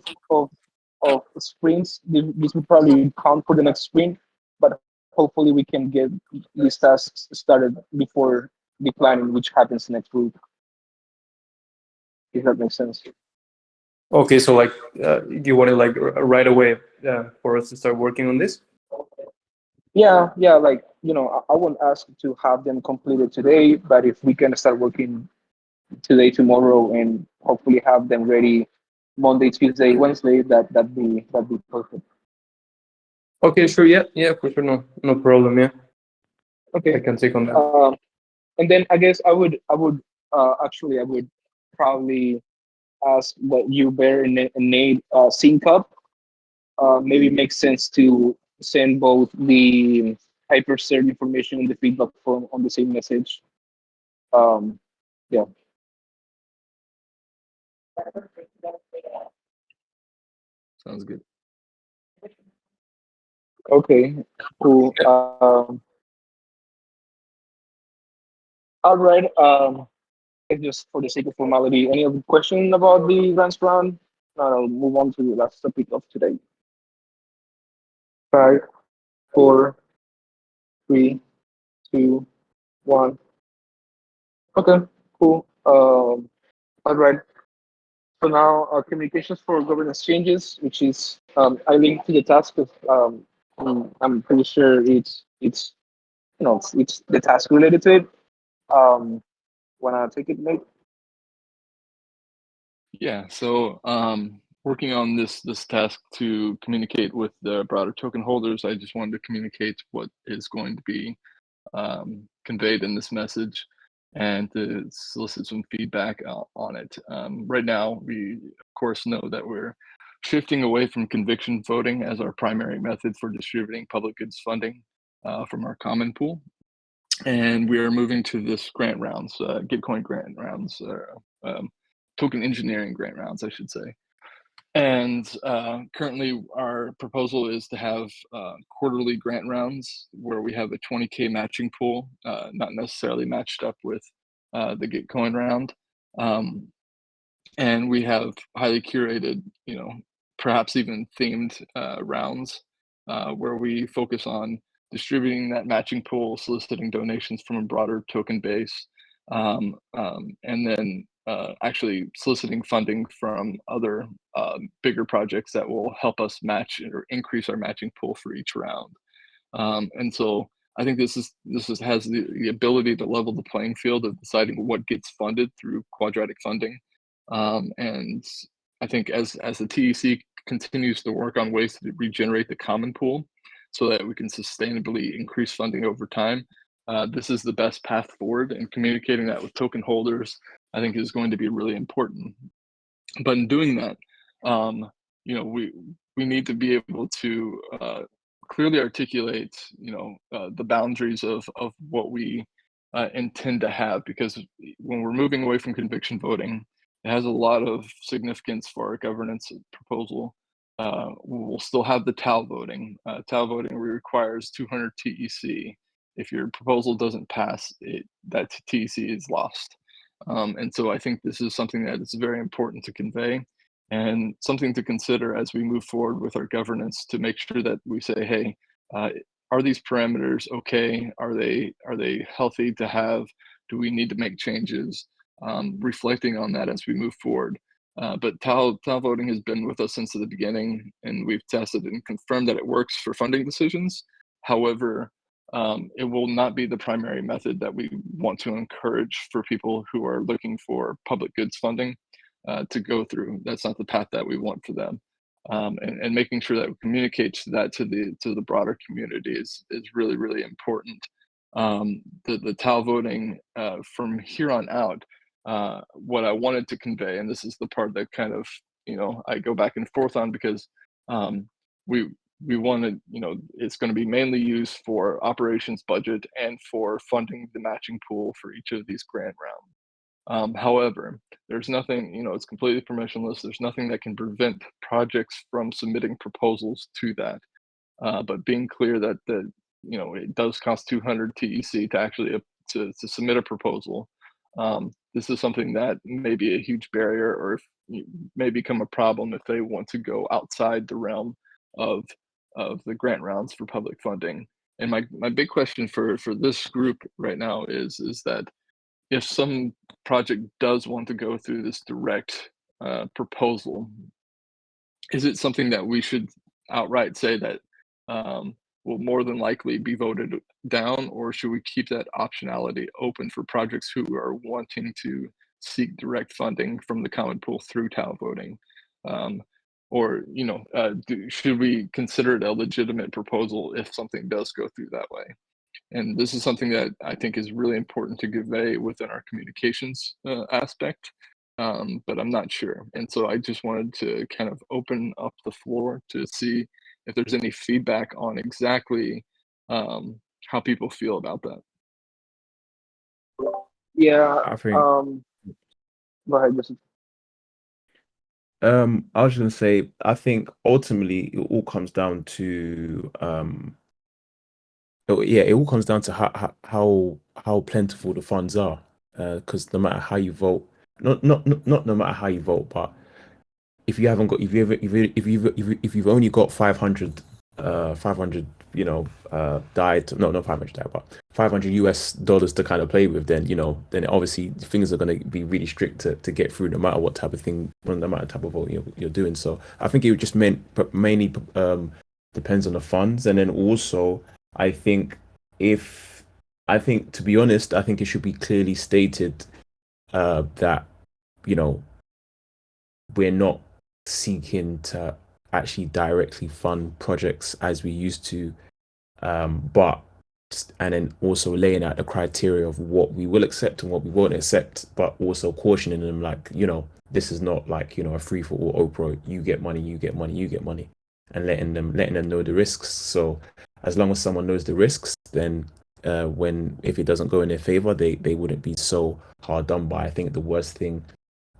sprints, this will probably count for the next sprint, but hopefully we can get these tasks started before the planning, which happens next week. If that makes sense.
Okay, so like you want it like right away for us to start working on this?
Yeah, like I won't ask to have them completed today, but if we can start working today, tomorrow, and hopefully have them ready Monday, Tuesday, Wednesday, that'd be perfect.
Okay, sure. Yeah, for sure. No problem. Yeah, I
Okay.
can take on that.
And then I guess I would probably ask that you, Bear, and Nate sync up. Maybe it makes sense to send both hyper-shared information in the feedback form on the same message. Um, yeah.
Sounds good.
Okay. Cool. All right. And just for the sake of formality, any other question about the grants round? I'll move on to the last topic of today. Five, four, three, two, one. Okay, cool. All right. So now communications for governance changes, which is I linked to the task of I'm pretty sure it's it's the task related to it. Wanna take it, Nate?
Yeah, so working on this task to communicate with the broader token holders, I just wanted to communicate what is going to be conveyed in this message and to solicit some feedback on it. Right now, we of course know that we're shifting away from conviction voting as our primary method for distributing public goods funding from our common pool. And we are moving to this grant rounds, Gitcoin grant rounds, token engineering grant rounds, I should say. And currently, our proposal is to have quarterly grant rounds where we have a 20K matching pool, not necessarily matched up with the Gitcoin round. And we have highly curated, perhaps even themed rounds where we focus on distributing that matching pool, soliciting donations from a broader token base, and then actually soliciting funding from other bigger projects that will help us match or increase our matching pool for each round. And so I think this has the ability to level the playing field of deciding what gets funded through quadratic funding. And I think as the TEC continues to work on ways to regenerate the common pool so that we can sustainably increase funding over time, this is the best path forward, and communicating that with token holders, I think, is going to be really important. But in doing that, we need to be able to clearly articulate, the boundaries of what we intend to have, because when we're moving away from conviction voting, it has a lot of significance for our governance proposal. We'll still have the TAL voting. TAL voting requires 200 TEC. If your proposal doesn't pass, that TEC is lost. And so I think this is something that is very important to convey and something to consider as we move forward with our governance, to make sure that we say, hey, are these parameters okay? Are they healthy to have? Do we need to make changes? Reflecting on that as we move forward. But TAL voting has been with us since the beginning, and we've tested and confirmed that it works for funding decisions. However, it will not be the primary method that we want to encourage for people who are looking for public goods funding to go through. That's not the path that we want for them. And making sure that we communicate that to the broader community is really, really important. The TAL voting from here on out, what I wanted to convey, and this is the part that kind of, I go back and forth on, because we wanted, it's going to be mainly used for operations budget and for funding the matching pool for each of these grant rounds. However, there's nothing, it's completely permissionless. There's nothing that can prevent projects from submitting proposals to that. But being clear that it does cost 200 TEC to actually to submit a proposal. This is something that may be a huge barrier, or may become a problem if they want to go outside the realm of the grant rounds for public funding. And my big question for this group right now is that if some project does want to go through this direct proposal, is it something that we should outright say that will more than likely be voted down, or should we keep that optionality open for projects who are wanting to seek direct funding from the common pool through TAL voting? Or should we consider it a legitimate proposal if something does go through that way? And this is something that I think is really important to convey within our communications aspect, but I'm not sure. And so I just wanted to kind of open up the floor to see if there's any feedback on exactly how people feel about that.
Yeah.
I think
Go ahead, Joseph.
I was just gonna say, I think ultimately it all comes down to yeah, it all comes down to how plentiful the funds are. Because no matter how you vote, not no matter how you vote, but if you haven't got if you've only got 500 died, no, not 500 died, but $500 to kind of play with, then then obviously things are going to be really strict to get through, no matter what type of thing, no matter type of vote you're doing. So I think it just mainly depends on the funds. And then also I think if to be honest, I think it should be clearly stated that you know we're not seeking to actually directly fund projects as we used to, but and then also laying out the criteria of what we will accept and what we won't accept, but also cautioning them, like, this is not like, a free for all Oprah, you get money, you get money, you get money, and letting them know the risks. So as long as someone knows the risks, then if it doesn't go in their favor, they wouldn't be so hard done by. I think the worst thing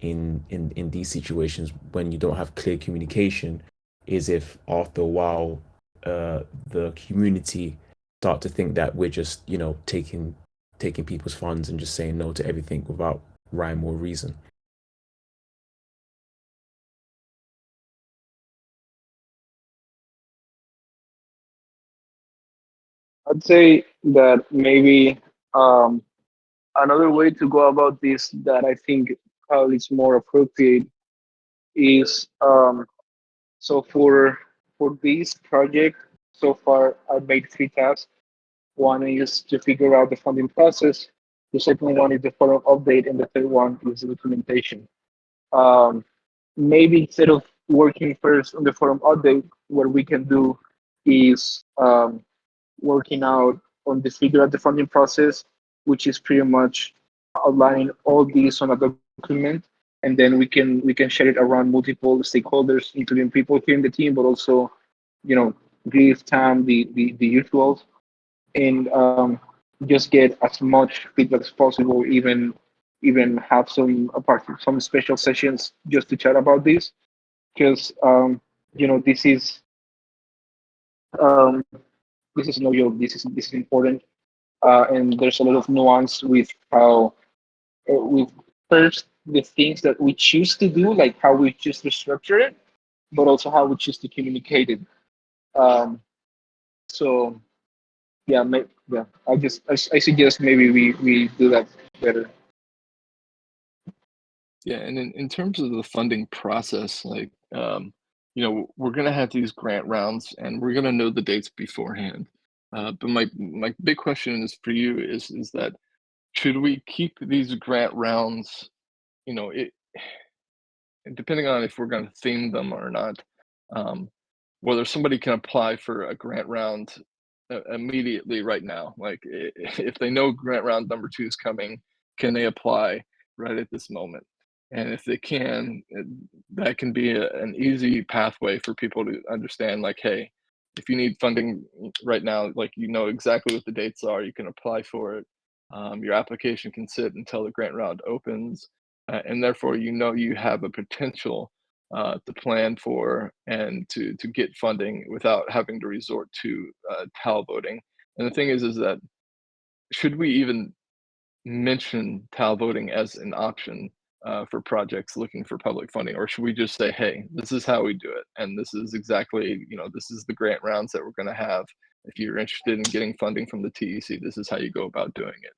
in these situations when you don't have clear communication is if after a while the community start to think that we're just taking people's funds and just saying no to everything without rhyme or reason.
I'd say that maybe um, another way to go about this that I think is more appropriate is so for this project so far I've made three tasks. One is to figure out the funding process. The second one is the forum update, and the third one is the documentation. Um, Maybe instead of working first on the forum update, what we can do is working out on the figure out the funding process, which is pretty much outlining all these on a document, and then we can share it around multiple stakeholders, including people here in the team, but also, Griff, Tam, the usuals, and just get as much feedback as possible. Even have some special sessions just to chat about this, because um, this is no joke. This is important, and there's a lot of nuance with how with first the things that we choose to do, like how we choose to structure it, but also how we choose to communicate it. Um, so yeah. I suggest maybe we do that better.
Yeah, and in terms of the funding process, like we're gonna have these grant rounds, and we're gonna know the dates beforehand. But my big question is for you is that should we keep these grant rounds? It depending on if we're going to theme them or not, whether somebody can apply for a grant round immediately right now. Like if they know grant round number 2 is coming, can they apply right at this moment? And if they can, that can be an easy pathway for people to understand, like, hey, if you need funding right now, like, exactly what the dates are, you can apply for it. Your application can sit until the grant round opens, and therefore you have a potential to plan for and to get funding without having to resort to TAL voting. And the thing is that should we even mention TAL voting as an option for projects looking for public funding, or should we just say, hey, this is how we do it, and this is exactly, this is the grant rounds that we're going to have. If you're interested in getting funding from the TEC, this is how you go about doing it,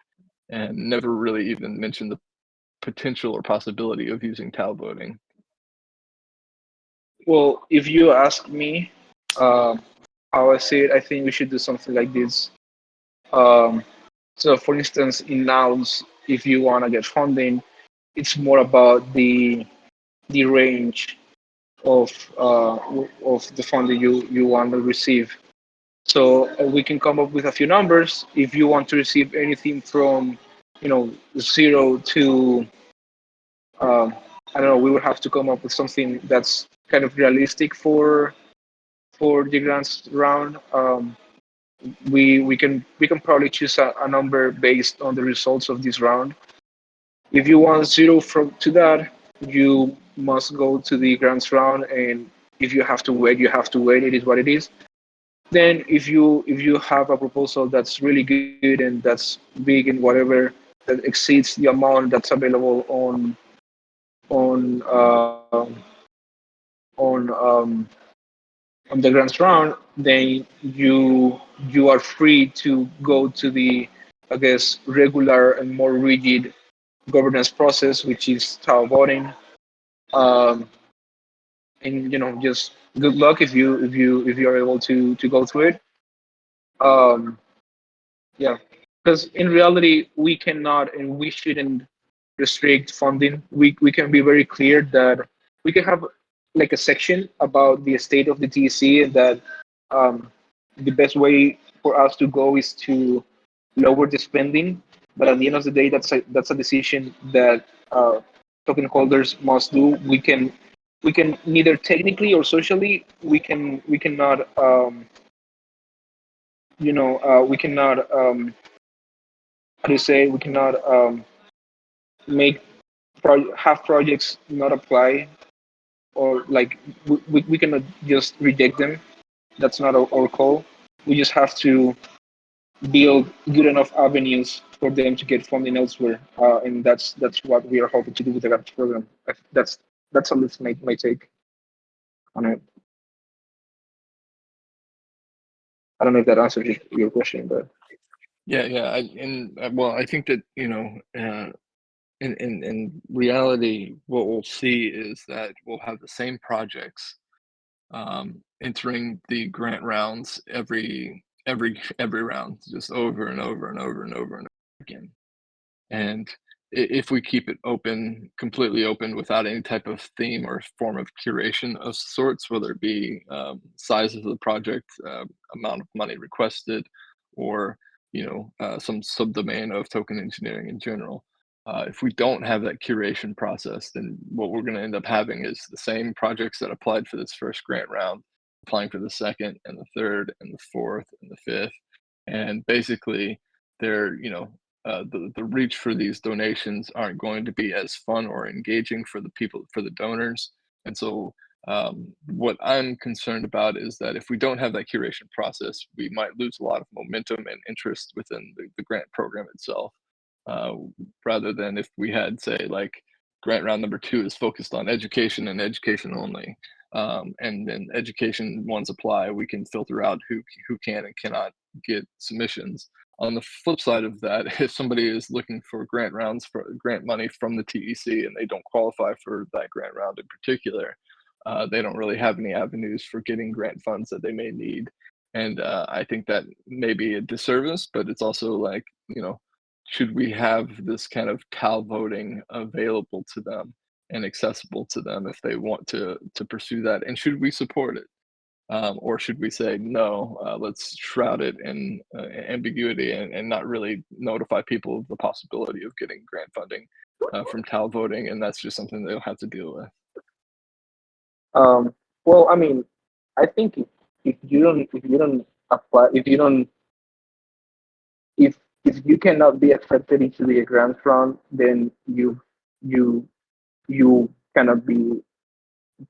and never really even mention the potential or possibility of using TAL voting.
Well, if you ask me, uh, how I see it, I think we should do something like this. Um, so, for instance, in nouns, if you want to get funding, it's more about the range of the funding you want to receive. So we can come up with a few numbers. If you want to receive anything from 0 to I don't know, we would have to come up with something that's kind of realistic for the grants round. we can probably choose a number based on the results of this round. If you want zero from to that, you must go to the grants round, and if you have to wait, you have to wait. It is what it is. Then if you have a proposal that's really good and that's big and whatever that exceeds the amount that's available on on on the grants round, then you are free to go to the, I guess, regular and more rigid governance process, which is town voting. Um, and just good luck if you're able to go through it. Um, yeah, because in reality, we cannot and we shouldn't restrict funding. We can be very clear that we can have like a section about the state of the TEC, and that um, the best way for us to go is to lower the spending. But at the end of the day, that's a decision that token holders must do. We can neither technically or socially we cannot we cannot how do you say we cannot make have projects not apply, or like we cannot just reject them. That's not our call. We just have to build good enough avenues for them to get funding elsewhere, and that's what we are hoping to do with the grant program. That's at least my take on it. I don't know if that answers your question, but
Yeah. Well, I think that in reality, what we'll see is that we'll have the same projects entering the grant rounds every round, just over and over and over and over and over again. And if we keep it open, completely open, without any type of theme or form of curation of sorts, whether it be size of the project, amount of money requested, or some subdomain of token engineering in general. If we don't have that curation process, then what we're going to end up having is the same projects that applied for this first grant round, applying for the second and the third and the fourth and the fifth, and basically they're the reach for these donations aren't going to be as fun or engaging for the people, for the donors. And so what I'm concerned about is that if we don't have that curation process, we might lose a lot of momentum and interest within the grant program itself, uh, rather than if we had, say, like, grant round number 2 is focused on education and education only, and then education ones apply, we can filter out who can and cannot get submissions. On the flip side of that, if somebody is looking for grant rounds for grant money from the TEC and they don't qualify for that grant round in particular, they don't really have any avenues for getting grant funds that they may need. And I think that may be a disservice, but it's also like, should we have this kind of TAL voting available to them and accessible to them if they want to pursue that? And should we support it? Or should we say no? Let's shroud it in ambiguity and not really notify people of the possibility of getting grant funding from TAL voting, and that's just something they'll have to deal with.
um, well, I mean, I think if you don't apply, if you cannot be accepted into the grants round, then you you cannot be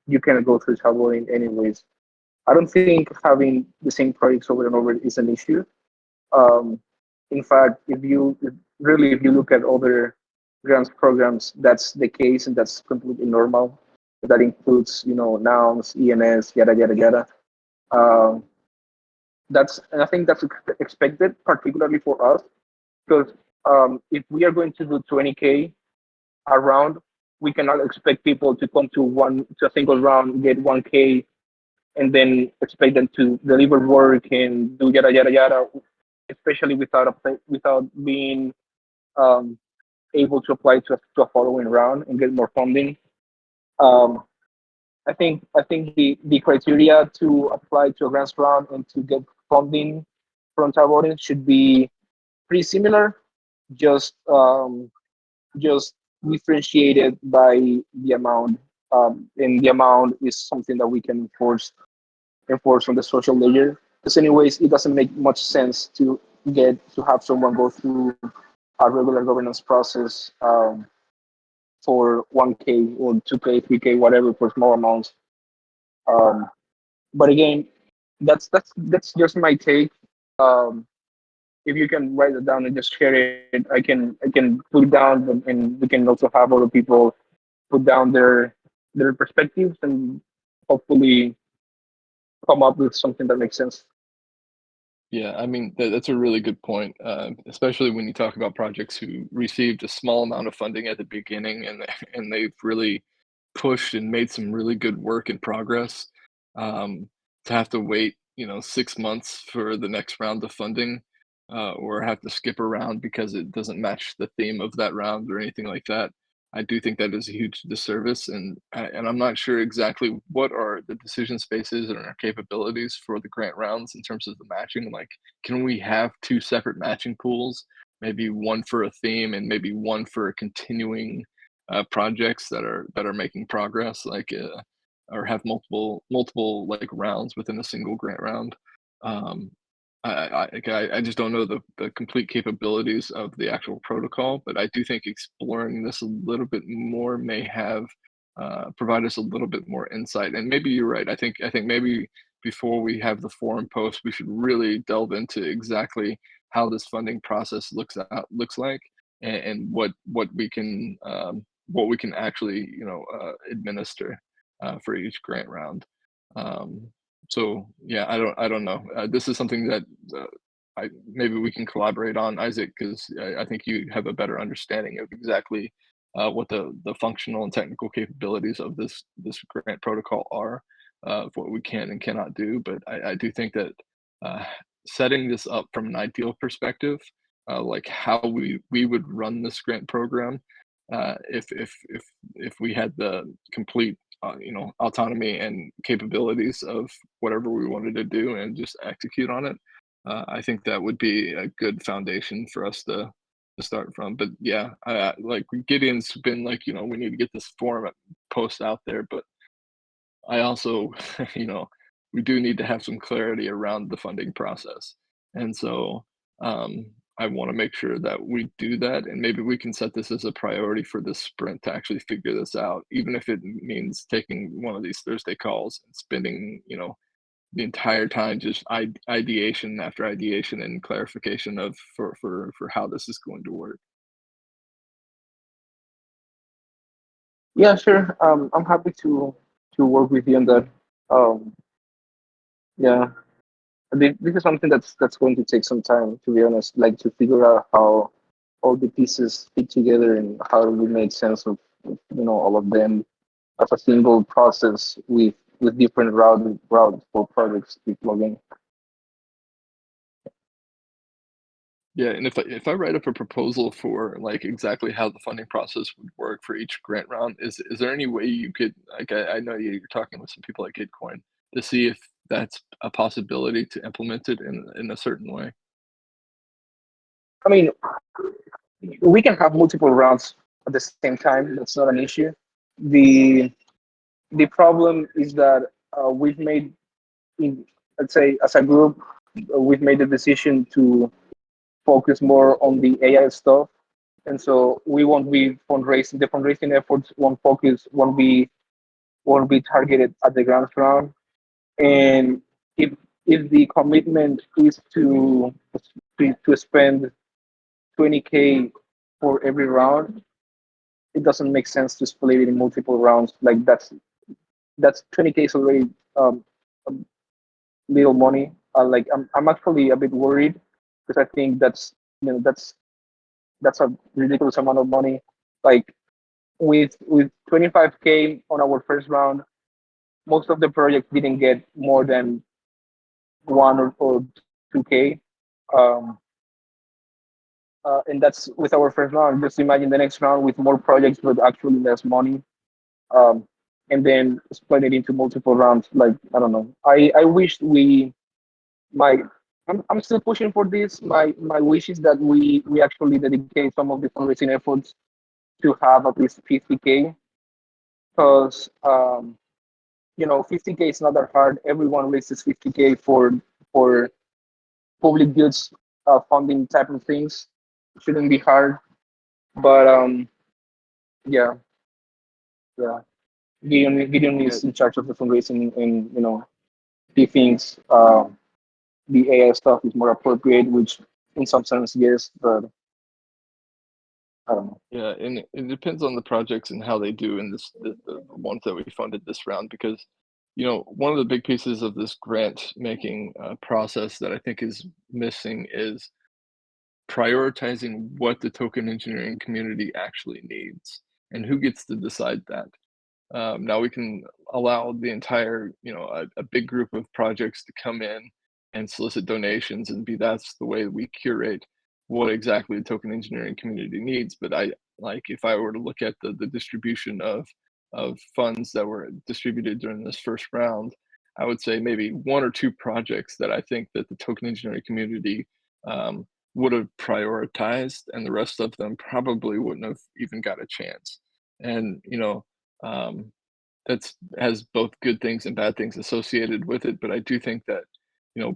you cannot go through traveling anyways. I don't think having the same projects over and over is an issue. Um, in fact, if you look at other grants programs, that's the case, and that's completely normal. That includes, nouns, ENS, yada yada yada. Um, and I think that's expected, particularly for us, because if we are going to do 20K around, we cannot expect people to come to a single round, get 1K, and then expect them to deliver work and do yada yada yada, especially without being um, able to apply to a following round and get more funding. Um, I think the criteria to apply to a grants round and to get funding from Taiwan should be pretty similar, just just differentiated by the amount. And the amount is something that we can enforce on the social layer. Because anyways, it doesn't make much sense to have someone go through a regular governance process for 1K or 2K, 3K, whatever for small amounts. Um, but again, that's just my take. Um, if you can write it down and just share it, I can put it down, and we can also have other people put down their perspectives and hopefully come up with something that makes sense.
Yeah, I mean, that's a really good point, especially when you talk about projects who received a small amount of funding at the beginning and they've really pushed and made some really good work in progress. To have to wait, 6 months for the next round of funding, or have to skip around because it doesn't match the theme of that round or anything like that. I do think that is a huge disservice, and I'm not sure exactly what are the decision spaces and our capabilities for the grant rounds in terms of the matching. Like, can we have two separate matching pools? Maybe one for a theme and maybe one for continuing projects that are making progress, like or have multiple like rounds within a single grant round. Um, I just don't know the complete capabilities of the actual protocol, but I do think exploring this a little bit more may have provide us a little bit more insight. And maybe you're right. I think maybe before we have the forum post, we should really delve into exactly how this funding process looks like, and what we can actually administer for each grant round. Um, so yeah, I don't know. This is something that maybe we can collaborate on, Isaac, because I think you have a better understanding of exactly what the functional and technical capabilities of this grant protocol are, of what we can and cannot do. But I do think that uh, setting this up from an ideal perspective, like how we would run this grant program, if we had the complete autonomy and capabilities of whatever we wanted to do and just execute on it. I think that would be a good foundation for us to start from. But yeah, like Gideon's been like, we need to get this forum post out there, but I also, we do need to have some clarity around the funding process. And so um, I want to make sure that we do that. And maybe we can set this as a priority for this sprint to actually figure this out, even if it means taking one of these Thursday calls and spending, the entire time just ideation after ideation and clarification of for how this is going to work.
Yeah, sure. I'm happy to work with you on that. Um, yeah, this is something that's going to take some time, to be honest. Like to figure out how all the pieces fit together and how do we make sense of all of them as a single process with different routes for projects to plug in.
Yeah, and if I write up a proposal for like exactly how the funding process would work for each grant round, is there any way you could, like, I know you're talking with some people like Gitcoin to see if that's a possibility to implement it in a certain way?
I mean, we can have multiple rounds at the same time. That's not an issue. The the problem is that we've made, let's say, as a group, we've made the decision to focus more on the AI stuff, and so we won't be fundraising. The fundraising efforts won't be targeted at the grants round. And if the commitment is to spend 20K for every round, it doesn't make sense to split it in multiple rounds. Like that's 20K is already a little money. Like I'm actually a bit worried because I think that's a ridiculous amount of money. Like with 25K on our first round, most of the projects didn't get more than 1 or 2K. Um, and that's with our first round. Just imagine the next round with more projects but actually less money, um, and then split it into multiple rounds. Like I don't know. I wish my I'm still pushing for this. My wish is that we actually dedicate some of the fundraising efforts to have at least 50K, because 50K is not that hard. Everyone raises 50K for public goods funding type of things. Shouldn't be hard, but yeah, yeah. Gideon
Yeah,
is in charge of the fundraising, and he thinks the AI stuff is more appropriate, which in some sense yes, but I don't know.
yeah, and it depends on the projects and how they do in the ones that we funded this round, because one of the big pieces of this grant making process that I think is missing is prioritizing what the token engineering community actually needs and who gets to decide that. Now we can allow the entire, a big group of projects to come in and solicit donations, and that's the way we curate what exactly the token engineering community needs. But if I were to look at the distribution of funds that were distributed during this first round, I would say maybe one or two projects that I think that the token engineering community would have prioritized, and the rest of them probably wouldn't have even got a chance. And um, that's has both good things and bad things associated with it. But I do think that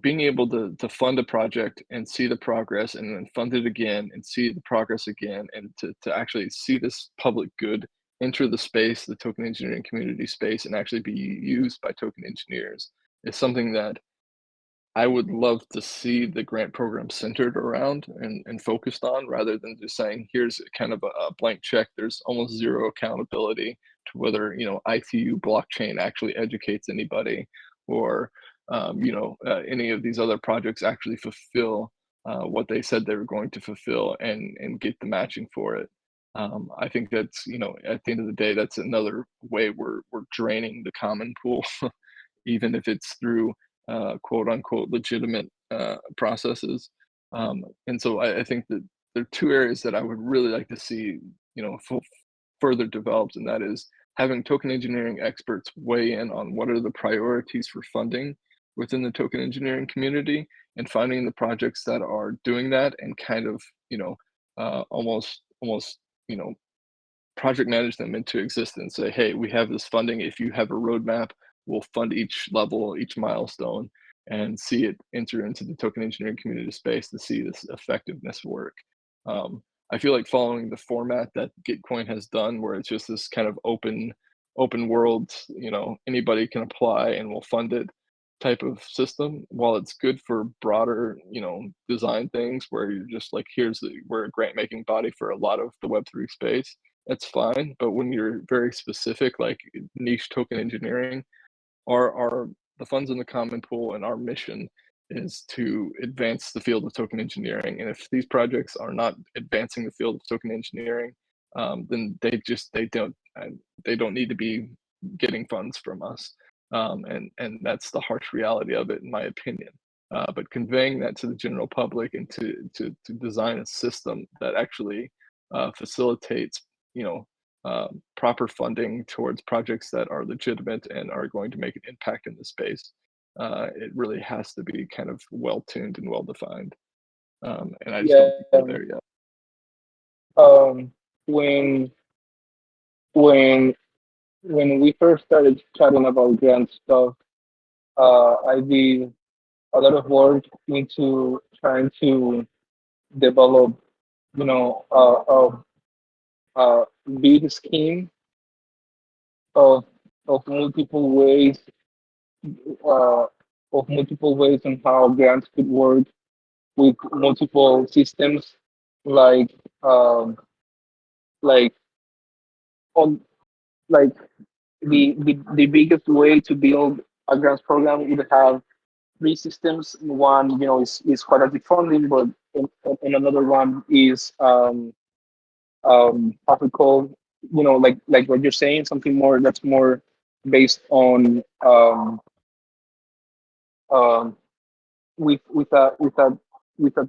being able to fund a project and see the progress, and then fund it again and see the progress again, and to actually see this public good enter the space, the token engineering community space, and actually be used by token engineers is something that I would love to see the grant program centered around and focused on, rather than just saying, here's kind of a blank check. There's almost zero accountability to whether, ITU blockchain actually educates anybody, or, any of these other projects actually fulfill what they said they were going to fulfill, and get the matching for it. I think that's, at the end of the day, that's another way we're draining the common pool, even if it's through quote unquote legitimate processes. And so I think that there are two areas that I would really like to see, further developed, and that is having token engineering experts weigh in on what are the priorities for funding within the token engineering community, and finding the projects that are doing that, and kind of, almost, project manage them into existence. Say, hey, we have this funding. If you have a roadmap, we'll fund each level, each milestone, and see it enter into the token engineering community space to see this effectiveness work. I feel like following the format that Gitcoin has done, where it's just this kind of open world, anybody can apply and we'll fund it type of system, while it's good for broader, design things where you're just like, we're a grant making body for a lot of the Web3 space, that's fine. But when you're very specific, like niche token engineering, our the funds in the common pool and our mission is to advance the field of token engineering. And if these projects are not advancing the field of token engineering, then they don't need to be getting funds from us. And that's the harsh reality of it, in my opinion. But conveying that to the general public, and to design a system that actually facilitates, proper funding towards projects that are legitimate and are going to make an impact in the space, it really has to be kind of well tuned and well defined. And I just don't think
Yeah.
we're there yet.
Um, when when when we first started chatting about grant stuff, I did a lot of work into trying to develop, you know, a big scheme of of multiple ways uh, multiple ways on how grants could work with multiple systems, like um, like on like the biggest way to build a grants program would have three systems. One, is quadratic funding, but and another one is how to call, like what you're saying, something more that's more based on um, with a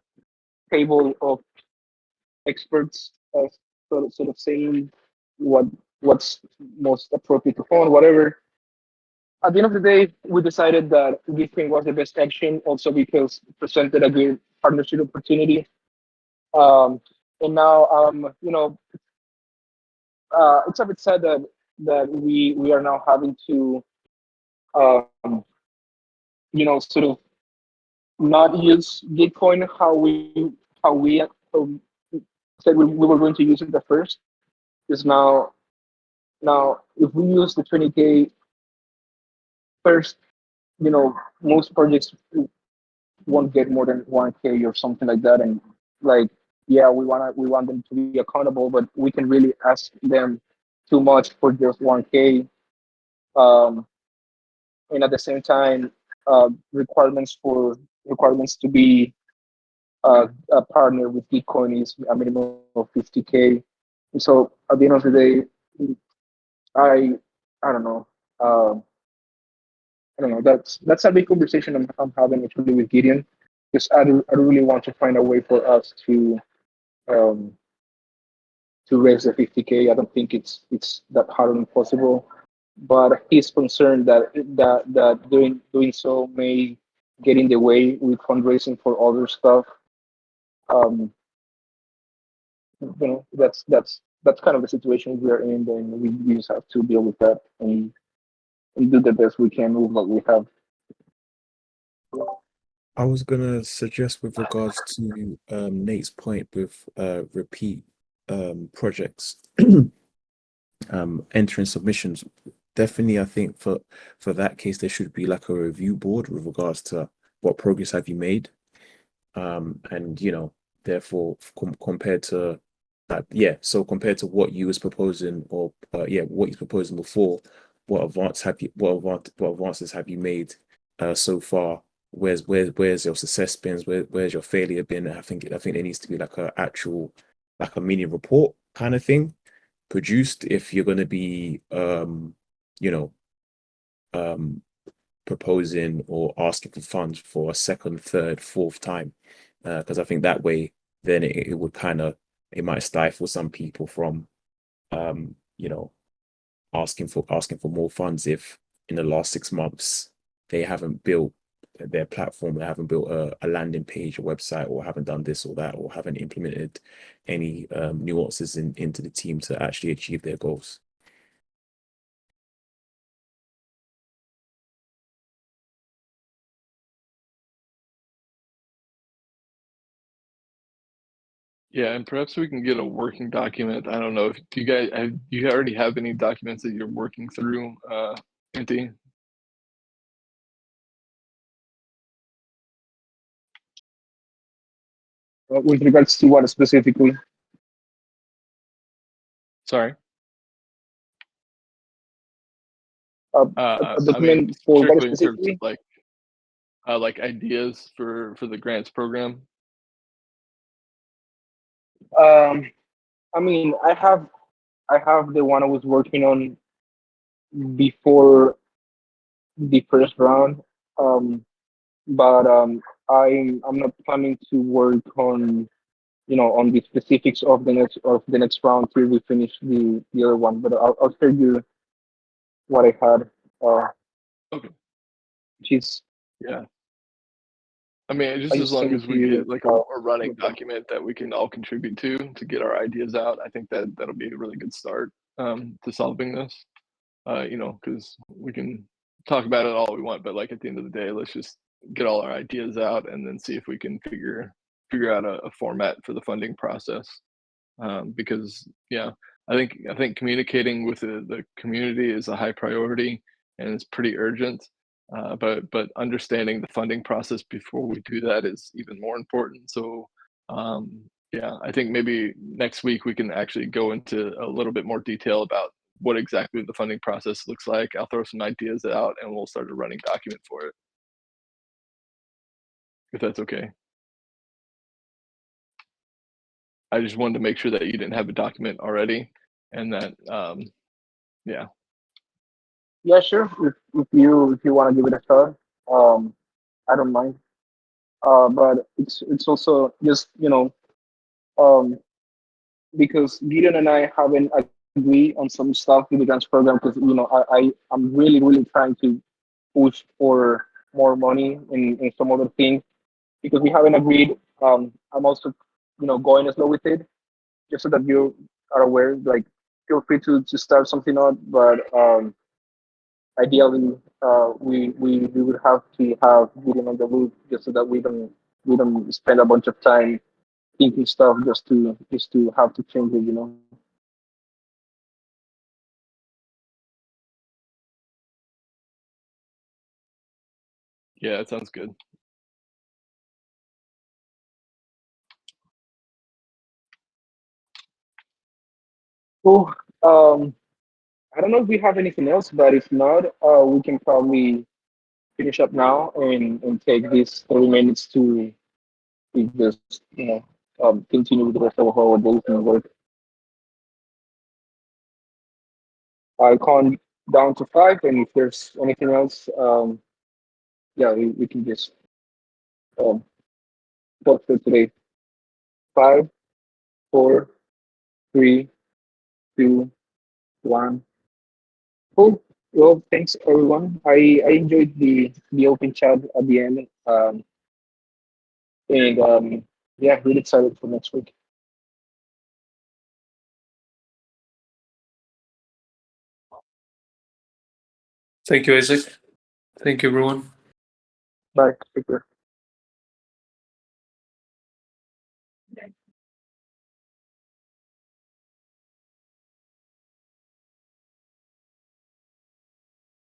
table of experts, sort of saying what what's most appropriate to fund, whatever. At the end of the day, we decided that Bitcoin was the best action, also because it presented a good partnership opportunity. Um, and now, it's a bit sad that we are now having to, sort of not use Gitcoin how we said we were going to use it at first. Is now if we use the 20K first, most projects won't get more than 1K or something like that, and like yeah, we want them to be accountable, but we can really ask them too much for just 1K. Um, and at the same time, requirements to be a partner with Bitcoin is a minimum of 50K. And so at the end of the day, I I don't know. I don't know. That's a big conversation I'm having actually with Gideon, because I really want to find a way for us um, to raise the 50K. I don't think it's that hard or impossible, but he's concerned that doing so may get in the way with fundraising for other stuff. Um, that's kind of the situation we're in, and we just have to deal with that and do the best we can with what we have.
I was gonna suggest with regards to Nate's point with repeat projects entering submissions. Definitely, I think for that case there should be like a review board with regards to what progress have you made, and therefore compared to that, so compared to what you was proposing, or what he's proposing before, what advances have you made so far? Where's your success been? Where's your failure been? I think there needs to be like a mini report kind of thing produced if you're going to be you know um proposing or asking for funds for a second, third, fourth time, because I think that way then it would it might stifle some people from um you know asking for more funds if in the last 6 months they haven't built their platform, they haven't built a landing page, a website, or haven't done this or that, or haven't implemented any nuances into the team to actually achieve their goals.
Yeah, and perhaps we can get a working document. I don't know if do you already have any documents that you're working through, Anthony?
With regards to what specifically?
Sorry.
A
I mean,
document for what
strictly in terms of
specifically?
like ideas for the grants program.
Um, I mean, I have the one I was working on before the first round, um, but I'm not planning to work on the specifics of the next round till we finish the other one. But I'll tell you what I had, uh,
Okay.
which is
Yeah. I mean,
I
just as
just
long
sent it
as
to
we get
you.
like a running document that we can all contribute to get our ideas out, I think that'll be a really good start to solving this. Because we can talk about it all we want, but like at the end of the day, let's just get all our ideas out and then see if we can figure out a format for the funding process. Because yeah, I think communicating with the community is a high priority and it's pretty urgent. But understanding the funding process before we do that is even more important. So yeah, I think maybe next week we can actually go into a little bit more detail about what exactly the funding process looks like. I'll throw some ideas out and we'll start a running document for it, if that's okay. I just wanted to make sure that you didn't have a document already and that yeah.
Yeah, sure. If you want to give it a shot, um, I don't mind. But it's also just um, because Gideon and I haven't agreed on some stuff with the grants program, because I'm really trying to push for more money in some other things, because we haven't agreed. I'm also going slow with it, just so that you are aware. Like, feel free to start something up, but ideally, we would have to have Gideon on the loop just so that we don't spend a bunch of time thinking stuff just to have to change it, you know.
Yeah, it sounds good.
Cool. I don't know if we have anything else, but if not, we can probably finish up now and take these 3 minutes to just, you know, continue with the rest of our days and work. I count down to 5, and if there's anything else, yeah, we can just um, talk for today. 5, 4, 3, 2, 1. Cool. Well, thanks everyone. I enjoyed the open chat at the end. And yeah, really excited for next week.
Thank you, Isaac. Thank you, everyone.
Bye. Take care.